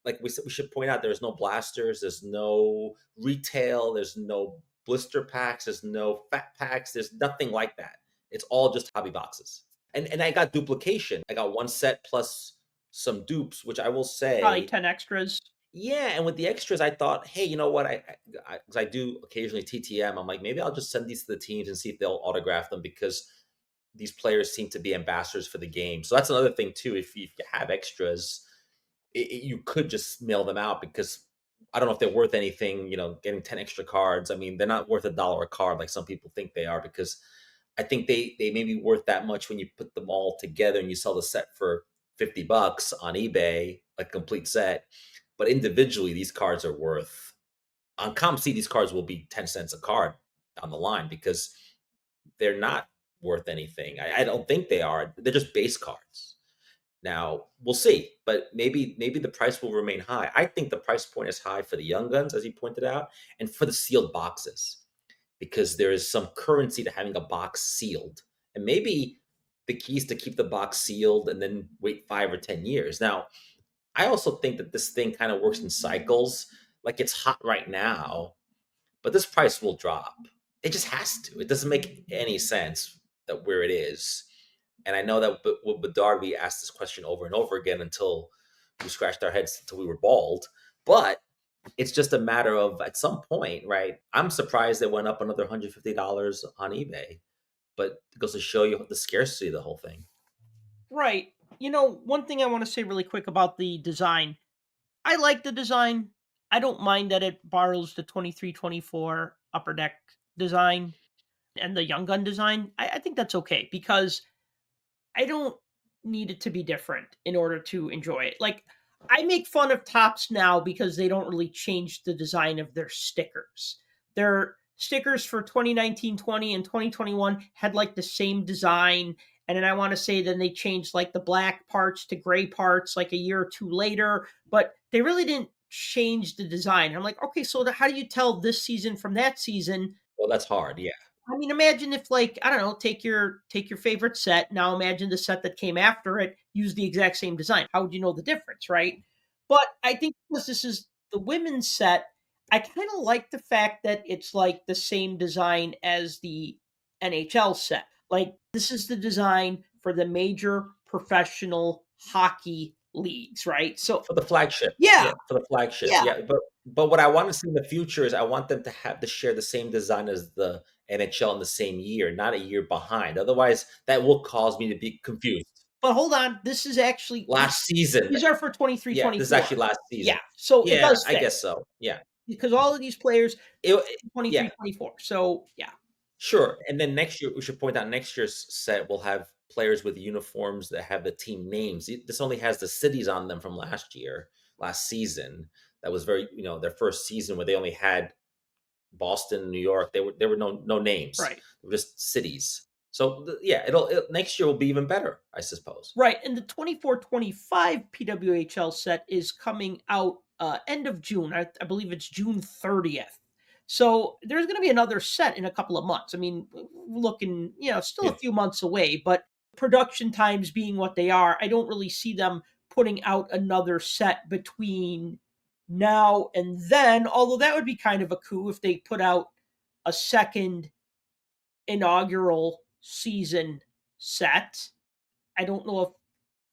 like we said, we should point out there's no blasters, there's no retail, there's no blister packs, there's no fat packs, there's nothing like that. It's all just hobby boxes. And I got duplication. I got one set plus some dupes, which I will probably say, 10 extras. yeah. And with the extras, I thought, hey, you know what? Because I do occasionally TTM. I'm like, maybe I'll just send these to the teams and see if they'll autograph them, because these players seem to be ambassadors for the game. So that's another thing too. If you have extras, you could just mail them out, because I don't know if they're worth anything. Getting 10 extra cards. I mean, they're not worth $1 a card like some people think they are, because I think they may be worth that much when you put them all together and you sell the set for $50 on eBay, like complete set. But individually, these cards are worth, on ComC, these cards will be 10 cents a card down the line, because they're not worth anything. I don't think they are. They're just base cards. Now we'll see, but maybe the price will remain high. I think the price point is high for the Young Guns, as you pointed out, and for the sealed boxes, because there is some currency to having a box sealed. And maybe the key is to keep the box sealed and then wait 5 or 10 years. Now, I also think that this thing kind of works in cycles. Like, it's hot right now, but this price will drop. It just has to. It doesn't make any sense that where it is. And I know that with Bedard, we asked this question over and over again until we scratched our heads until we were bald. But it's just a matter of, at some point, right? I'm surprised it went up another $150 on eBay, but it goes to show you the scarcity of the whole thing. Right. One thing I want to say really quick about the design. I like the design. I don't mind that it borrows the 23-24 Upper Deck design and the Young Gun design. I think that's okay, because I don't need it to be different in order to enjoy it. Like, I make fun of Tops now because they don't really change the design of their stickers. Their stickers for 2019-20 and 2021 had like the same design. And then I want to say then they changed like the black parts to gray parts like a year or two later, but they really didn't change the design. I'm like, okay, so how do you tell this season from that season? Well, that's hard. Yeah. I mean, imagine if, like, I don't know, take your favorite set. Now imagine the set that came after it used the exact same design. How would you know the difference, right? But I think because this is the women's set, I kind of like the fact that it's like the same design as the NHL set. Like, this is the design for the major professional hockey leagues, right? So For the flagship. yeah, Yeah, for the flagship. yeah. Yeah, but what I want to see in the future is I want them to have to share the same design as the NHL in the same year, not a year behind. Otherwise, that will cause me to be confused. But hold on, this is actually Last season. these are for 23, Yeah, this is 24. actually last Yeah, season. so it Yeah, does I fit. guess so. Yeah. because all of these players Yeah, 23, 24. So yeah. sure. And then next year, we should point out next year's set will have players with uniforms that have the team names. This only has the cities on them from last season. That was very, their first season where they only had Boston, New York. There were no names. Right. They were just cities. So yeah, next year will be even better, I suppose. Right, and the 24-25 PWHL set is coming out, end of June. I believe it's June 30th. So, there's gonna be another set in a couple of months. I mean, we're looking, still Yeah. a few months away, but production times being what they are, I don't really see them putting out another set between now and then, although that would be kind of a coup if they put out a second inaugural season set. I don't know if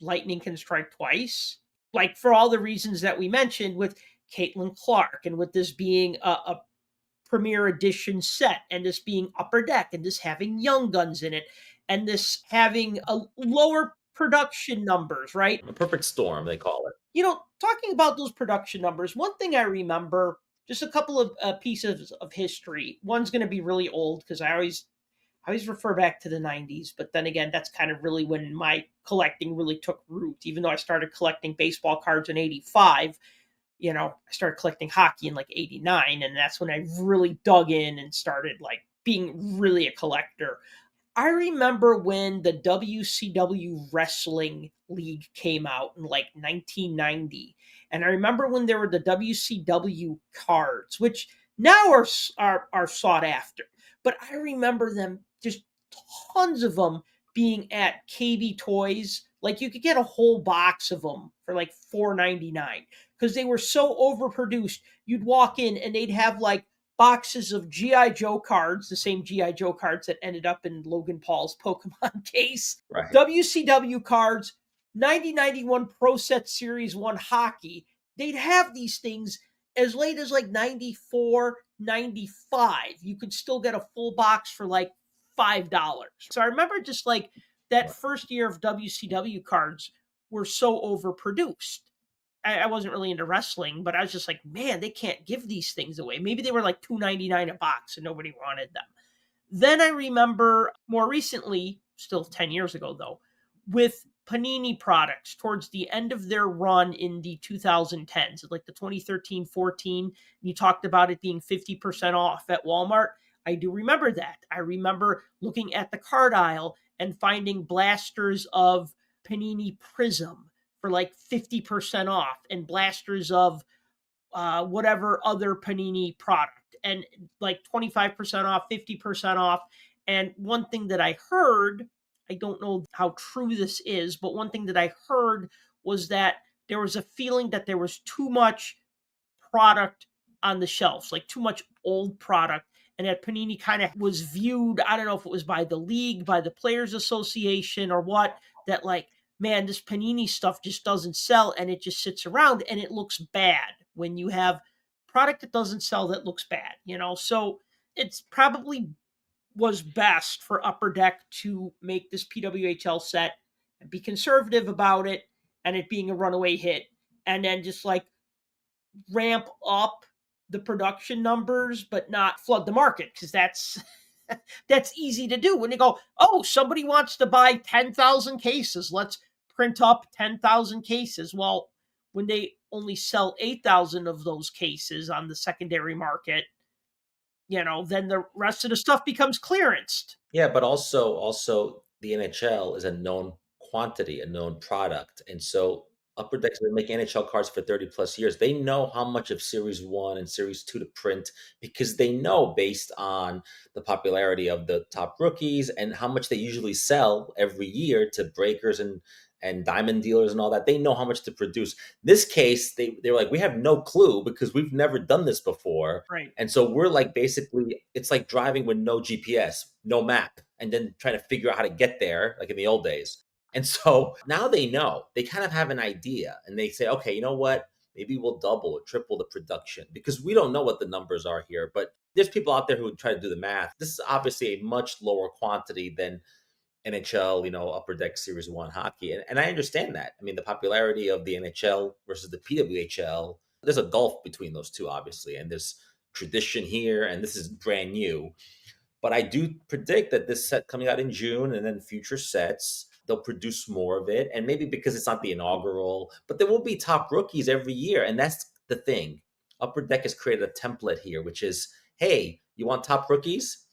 lightning can strike twice. Like for all the reasons that we mentioned with Caitlin Clark and with this being a premier edition set and this being upper deck and this having young guns in it and this having a lower production numbers, right? A perfect storm, they call it. Talking about those production numbers, one thing I remember, just a couple of pieces of history. One's going to be really old because I always refer back to the 90s, but then again, that's kind of really when my collecting really took root. Even though I started collecting baseball cards in 85, I started collecting hockey in like 89, and that's when I really dug in and started like being really a collector. I remember when the WCW Wrestling League came out in like 1990, and I remember when there were the WCW cards, which now are sought after. But I remember them just tons of them being at KB Toys. Like you could get a whole box of them for like $4.99 because they were so overproduced. You'd walk in and they'd have like boxes of GI Joe cards, the same GI Joe cards that ended up in Logan Paul's Pokemon case, Right. WCW cards, 9091 Pro Set Series 1 hockey. They'd have these things as late as like 94, 95. You could still get a full box for like $5. So I remember just like that Right. first year of WCW cards were so overproduced. I wasn't really into wrestling, but I was just like, man, they can't give these things away. Maybe they were like $2.99 a box and nobody wanted them. Then I remember more recently, still 10 years ago though, with Panini products towards the end of their run in the 2010s, like the 2013-14, you talked about it being 50% off at Walmart. I do remember that. I remember looking at the card aisle and finding blasters of Panini Prism for like 50% off and blasters of whatever other Panini product and like 25% off, 50% off. And one thing that I heard, I don't know how true this is, but one thing that I heard was that there was a feeling that there was too much product on the shelves, like too much old product. And that Panini kind of was viewed, I don't know if it was by the league, by the Players Association, or what, that like, man, this Panini stuff just doesn't sell and it just sits around and it looks bad when you have product that doesn't sell that looks bad. So it's probably was best for Upper Deck to make this PWHL set and be conservative about it and it being a runaway hit and then just like ramp up the production numbers but not flood the market because that's that's easy to do when you go, oh, somebody wants to buy 10,000 cases, let's print up 10,000 cases. Well, when they only sell 8,000 of those cases on the secondary market, then the rest of the stuff becomes clearanced. Yeah, but also the NHL is a known quantity, a known product, and so Upper Deck's been making NHL cards for 30 plus years. They know how much of Series 1 and Series 2 to print because they know based on the popularity of the top rookies and how much they usually sell every year to breakers and diamond dealers and all that. They know how much to produce. This case, they're like, we have no clue because we've never done this before. Right. And so we're like basically, it's like driving with no GPS, no map, and then trying to figure out how to get there, like in the old days. And so now they know, they kind of have an idea and they say, okay, you know what? Maybe we'll double or triple the production because we don't know what the numbers are here. But there's people out there who would try to do the math. This is obviously a much lower quantity than NHL, Upper Deck Series 1 hockey. And I understand that. I mean, the popularity of the NHL versus the PWHL, there's a gulf between those two, obviously, and there's tradition here, and this is brand new. But I do predict that this set coming out in June and then future sets, they'll produce more of it. And maybe because it's not the inaugural, but there will be top rookies every year. And that's the thing. Upper Deck has created a template here, which is, hey, you want top rookies?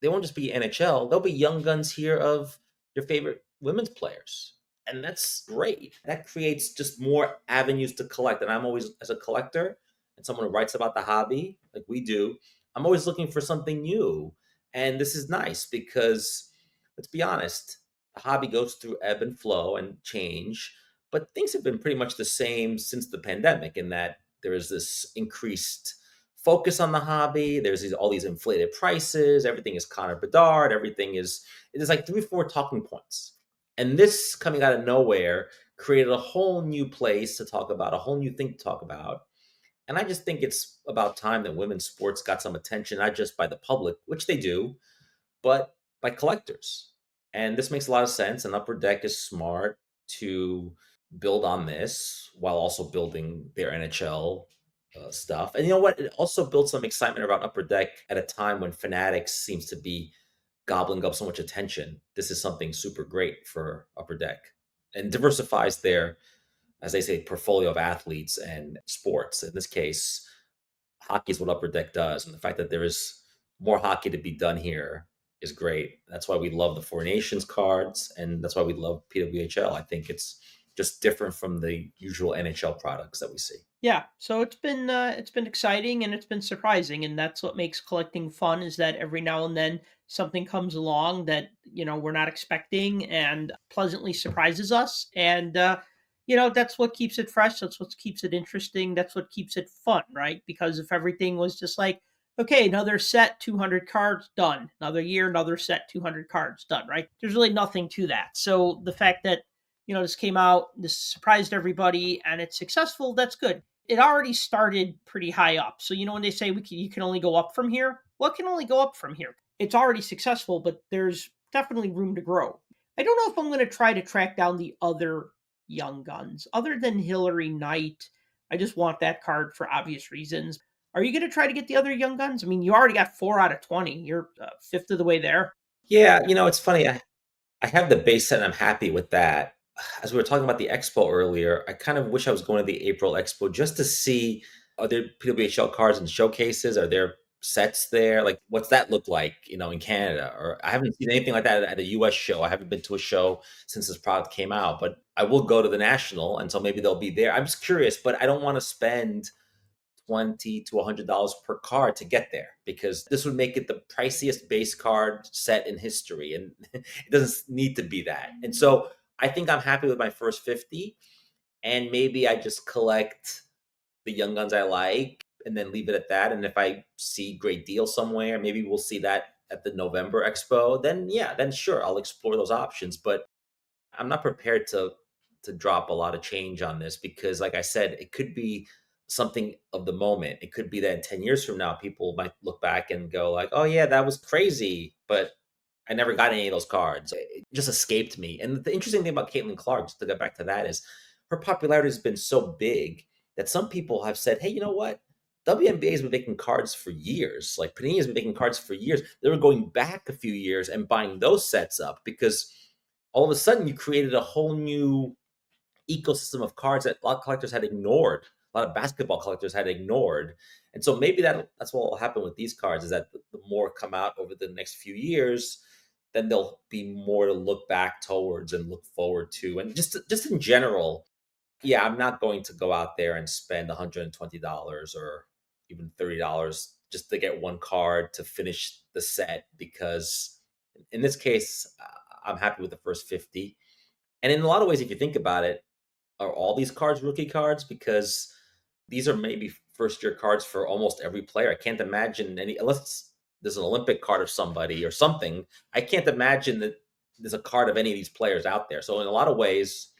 They won't just be NHL. There'll be young guns here of your favorite women's players. And that's great. That creates just more avenues to collect. And I'm always, as a collector and someone who writes about the hobby, like we do, I'm always looking for something new. And this is nice because, let's be honest, the hobby goes through ebb and flow and change, but things have been pretty much the same since the pandemic in that there is this increased focus on the hobby. There's all these inflated prices. Everything is Connor Bedard. Everything is, there's like 3 or 4 talking points. And this coming out of nowhere created a whole new place to talk about, a whole new thing to talk about. And I just think it's about time that women's sports got some attention, not just by the public, which they do, but by collectors. And this makes a lot of sense. And Upper Deck is smart to build on this while also building their NHL stuff. And you know what? It also builds some excitement around Upper Deck at a time when Fanatics seems to be gobbling up so much attention. This is something super great for Upper Deck and diversifies their, as they say, portfolio of athletes and sports. In this case, hockey is what Upper Deck does. And the fact that there is more hockey to be done here is great. That's why we love the Four Nations cards, and that's why we love PWHL. I think it's just different from the usual NHL products that we see. Yeah, so it's been exciting and it's been surprising, and that's what makes collecting fun. Is that every now and then something comes along that we're not expecting and pleasantly surprises us, and that's what keeps it fresh. That's what keeps it interesting. That's what keeps it fun, right? Because if everything was just like, okay, another set, 200 cards done, another year, another set, 200 cards done, right? There's really nothing to that. So the fact that this came out, this surprised everybody, and it's successful. That's good. It already started pretty high up. So when they say you can only go up from here, well, it can only go up from here. It's already successful, but there's definitely room to grow. I don't know if I'm going to try to track down the other young guns other than Hillary Knight. I just want that card for obvious reasons. Are you going to try to get the other young guns? I mean, you already got 4 out of 20. You're fifth of the way there. Yeah, it's funny. I have the base set and I'm happy with that. As we were talking about the expo earlier, I kind of wish I was going to the April expo just to see, are there PWHL cards and showcases? Are there sets there? Like, what's that look like, in Canada? Or I haven't seen anything like that at a US show. I haven't been to a show since this product came out, but I will go to the national, and so maybe they'll be there. I'm just curious, but I don't want to spend $20 to $100 per card to get there, because this would make it the priciest base card set in history, and it doesn't need to be that. And so I think I'm happy with my first 50, and maybe I just collect the young guns I like and then leave it at that. And if I see great deal somewhere, maybe we'll see that at the November expo, then yeah, then sure, I'll explore those options. But I'm not prepared to drop a lot of change on this, because like I said, it could be something of the moment. It could be that in 10 years from now, people might look back and go like, oh yeah, that was crazy, but I never got any of those cards. It just escaped me. And the interesting thing about Caitlin Clark, just to get back to that, is her popularity has been so big that some people have said, hey, you know what? WNBA has been making cards for years. Like Panini has been making cards for years. They were going back a few years and buying those sets up, because all of a sudden you created a whole new ecosystem of cards that a lot of collectors had ignored. A lot of basketball collectors had ignored. And so maybe that's what will happen with these cards, is that the more come out over the next few years, then there'll be more to look back towards and look forward to. And just in general, yeah, I'm not going to go out there and spend $120 or even $30 just to get one card to finish the set, because in this case, I'm happy with the first 50. And in a lot of ways, if you think about it, are all these cards rookie cards? Because these are maybe first year cards for almost every player. I can't imagine any, unless there's an Olympic card of somebody or something. I can't imagine that there's a card of any of these players out there. So in a lot of ways,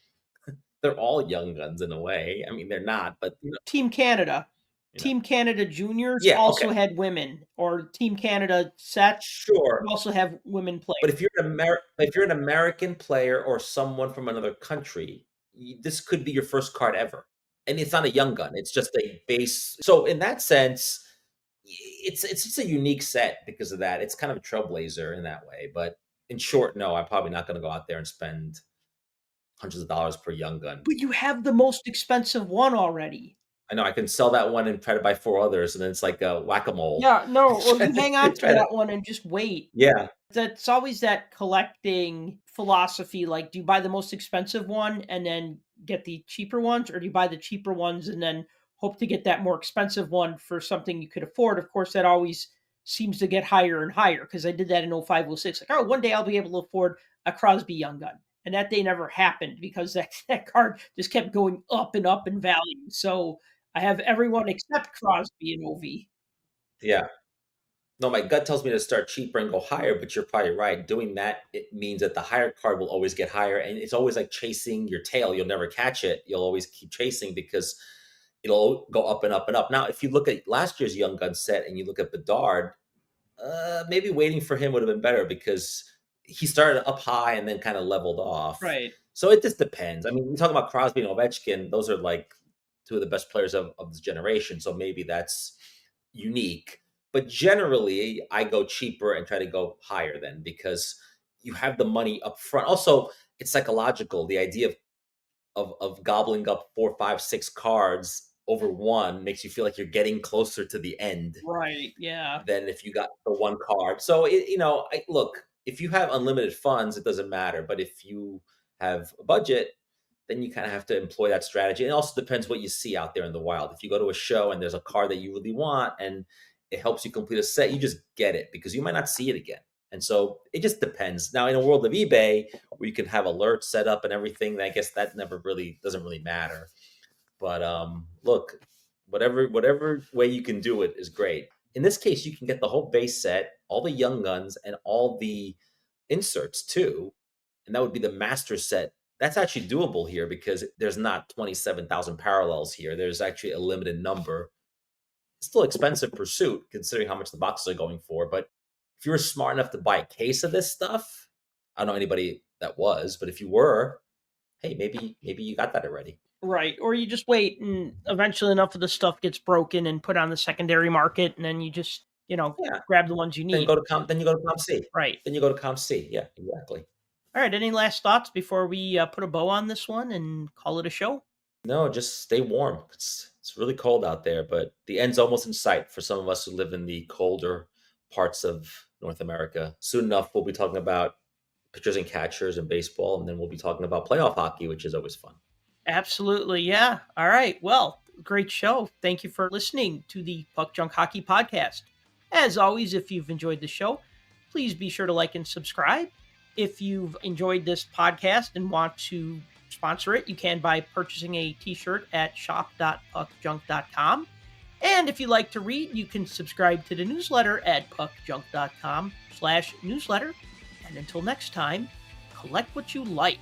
they're all young guns in a way. I mean, they're not, but Team Canada. you know. Team Canada juniors Yeah, also okay, had women, or Team Canada set sure. also have women But players. if you're an American player or someone from another country, this could be your first card ever. And it's not a young gun. It's just a base. So in that sense, it's just a unique set because of that. It's kind of a trailblazer in that way. But in short, no, I'm probably not going to go out there and spend hundreds of dollars per young gun. But you have the most expensive one already. I know I can sell that one and try to buy 4 others, and then it's like a whack-a-mole. Yeah, no, or you hang on to Try to that one and just wait. yeah. That's always that collecting philosophy, like, do you buy the most expensive one and then get the cheaper ones, or do you buy the cheaper ones and then hope to get that more expensive one for something you could afford? Of course, that always seems to get higher and higher because I did that in 05, 06. Like, oh, one day I'll be able to afford a Crosby Young Gun. And that day never happened because that card just kept going up and up in value. So I have everyone except Crosby and OV. Yeah. No, my gut tells me to start cheaper and go higher, but you're probably right. Doing that, it means that the higher card will always get higher, and it's always like chasing your tail. You'll never catch it. You'll always keep chasing because it'll go up and up and up. Now, if you look at last year's Young Gun set and you look at Bedard, maybe waiting for him would have been better because he started up high and then kind of leveled off. Right. So it just depends. I mean, we talk about Crosby and Ovechkin; those are like two of the best players of this generation. So maybe that's unique. But generally, I go cheaper and try to go higher then because you have the money up front. Also, it's psychological. The idea of gobbling up 4, 5, 6 cards over one makes you feel like you're getting closer to the end Right. Yeah. than if you got the one card. So look, if you have unlimited funds, it doesn't matter. But if you have a budget, then you kind of have to employ that strategy. And it also depends what you see out there in the wild. If you go to a show and there's a card that you really want and it helps you complete a set, you just get it because you might not see it again. And so it just depends. Now, in a world of eBay, where you can have alerts set up and everything, I guess that doesn't really matter. But look, whatever way you can do it is great. In this case, you can get the whole base set, all the young guns, and all the inserts too. And that would be the master set. That's actually doable here because there's not 27,000 parallels here. There's actually a limited number. It's still expensive pursuit considering how much the boxes are going for. But if you were smart enough to buy a case of this stuff, I don't know anybody that was, but if you were, hey, maybe you got that already. Right. Or you just wait and eventually enough of the stuff gets broken and put on the secondary market, and then you just, grab the ones you Then need. then you go to Comp C. Right. Then you go to Comp C. Yeah, exactly. All right. Any last thoughts before we put a bow on this one and call it a show? No, just stay warm. It's really cold out there, but the end's almost in sight for some of us who live in the colder parts of North America. Soon enough, we'll be talking about pitchers and catchers and baseball, and then we'll be talking about playoff hockey, which is always fun. Absolutely. Yeah. All right. Well, great show. Thank you for listening to the Puck Junk Hockey Podcast. As always, if you've enjoyed the show, please be sure to like and subscribe. If you've enjoyed this podcast and want to sponsor it, you can by purchasing a t-shirt at shop.puckjunk.com. And if you like to read, you can subscribe to the newsletter at puckjunk.com/newsletter. And until next time, collect what you like.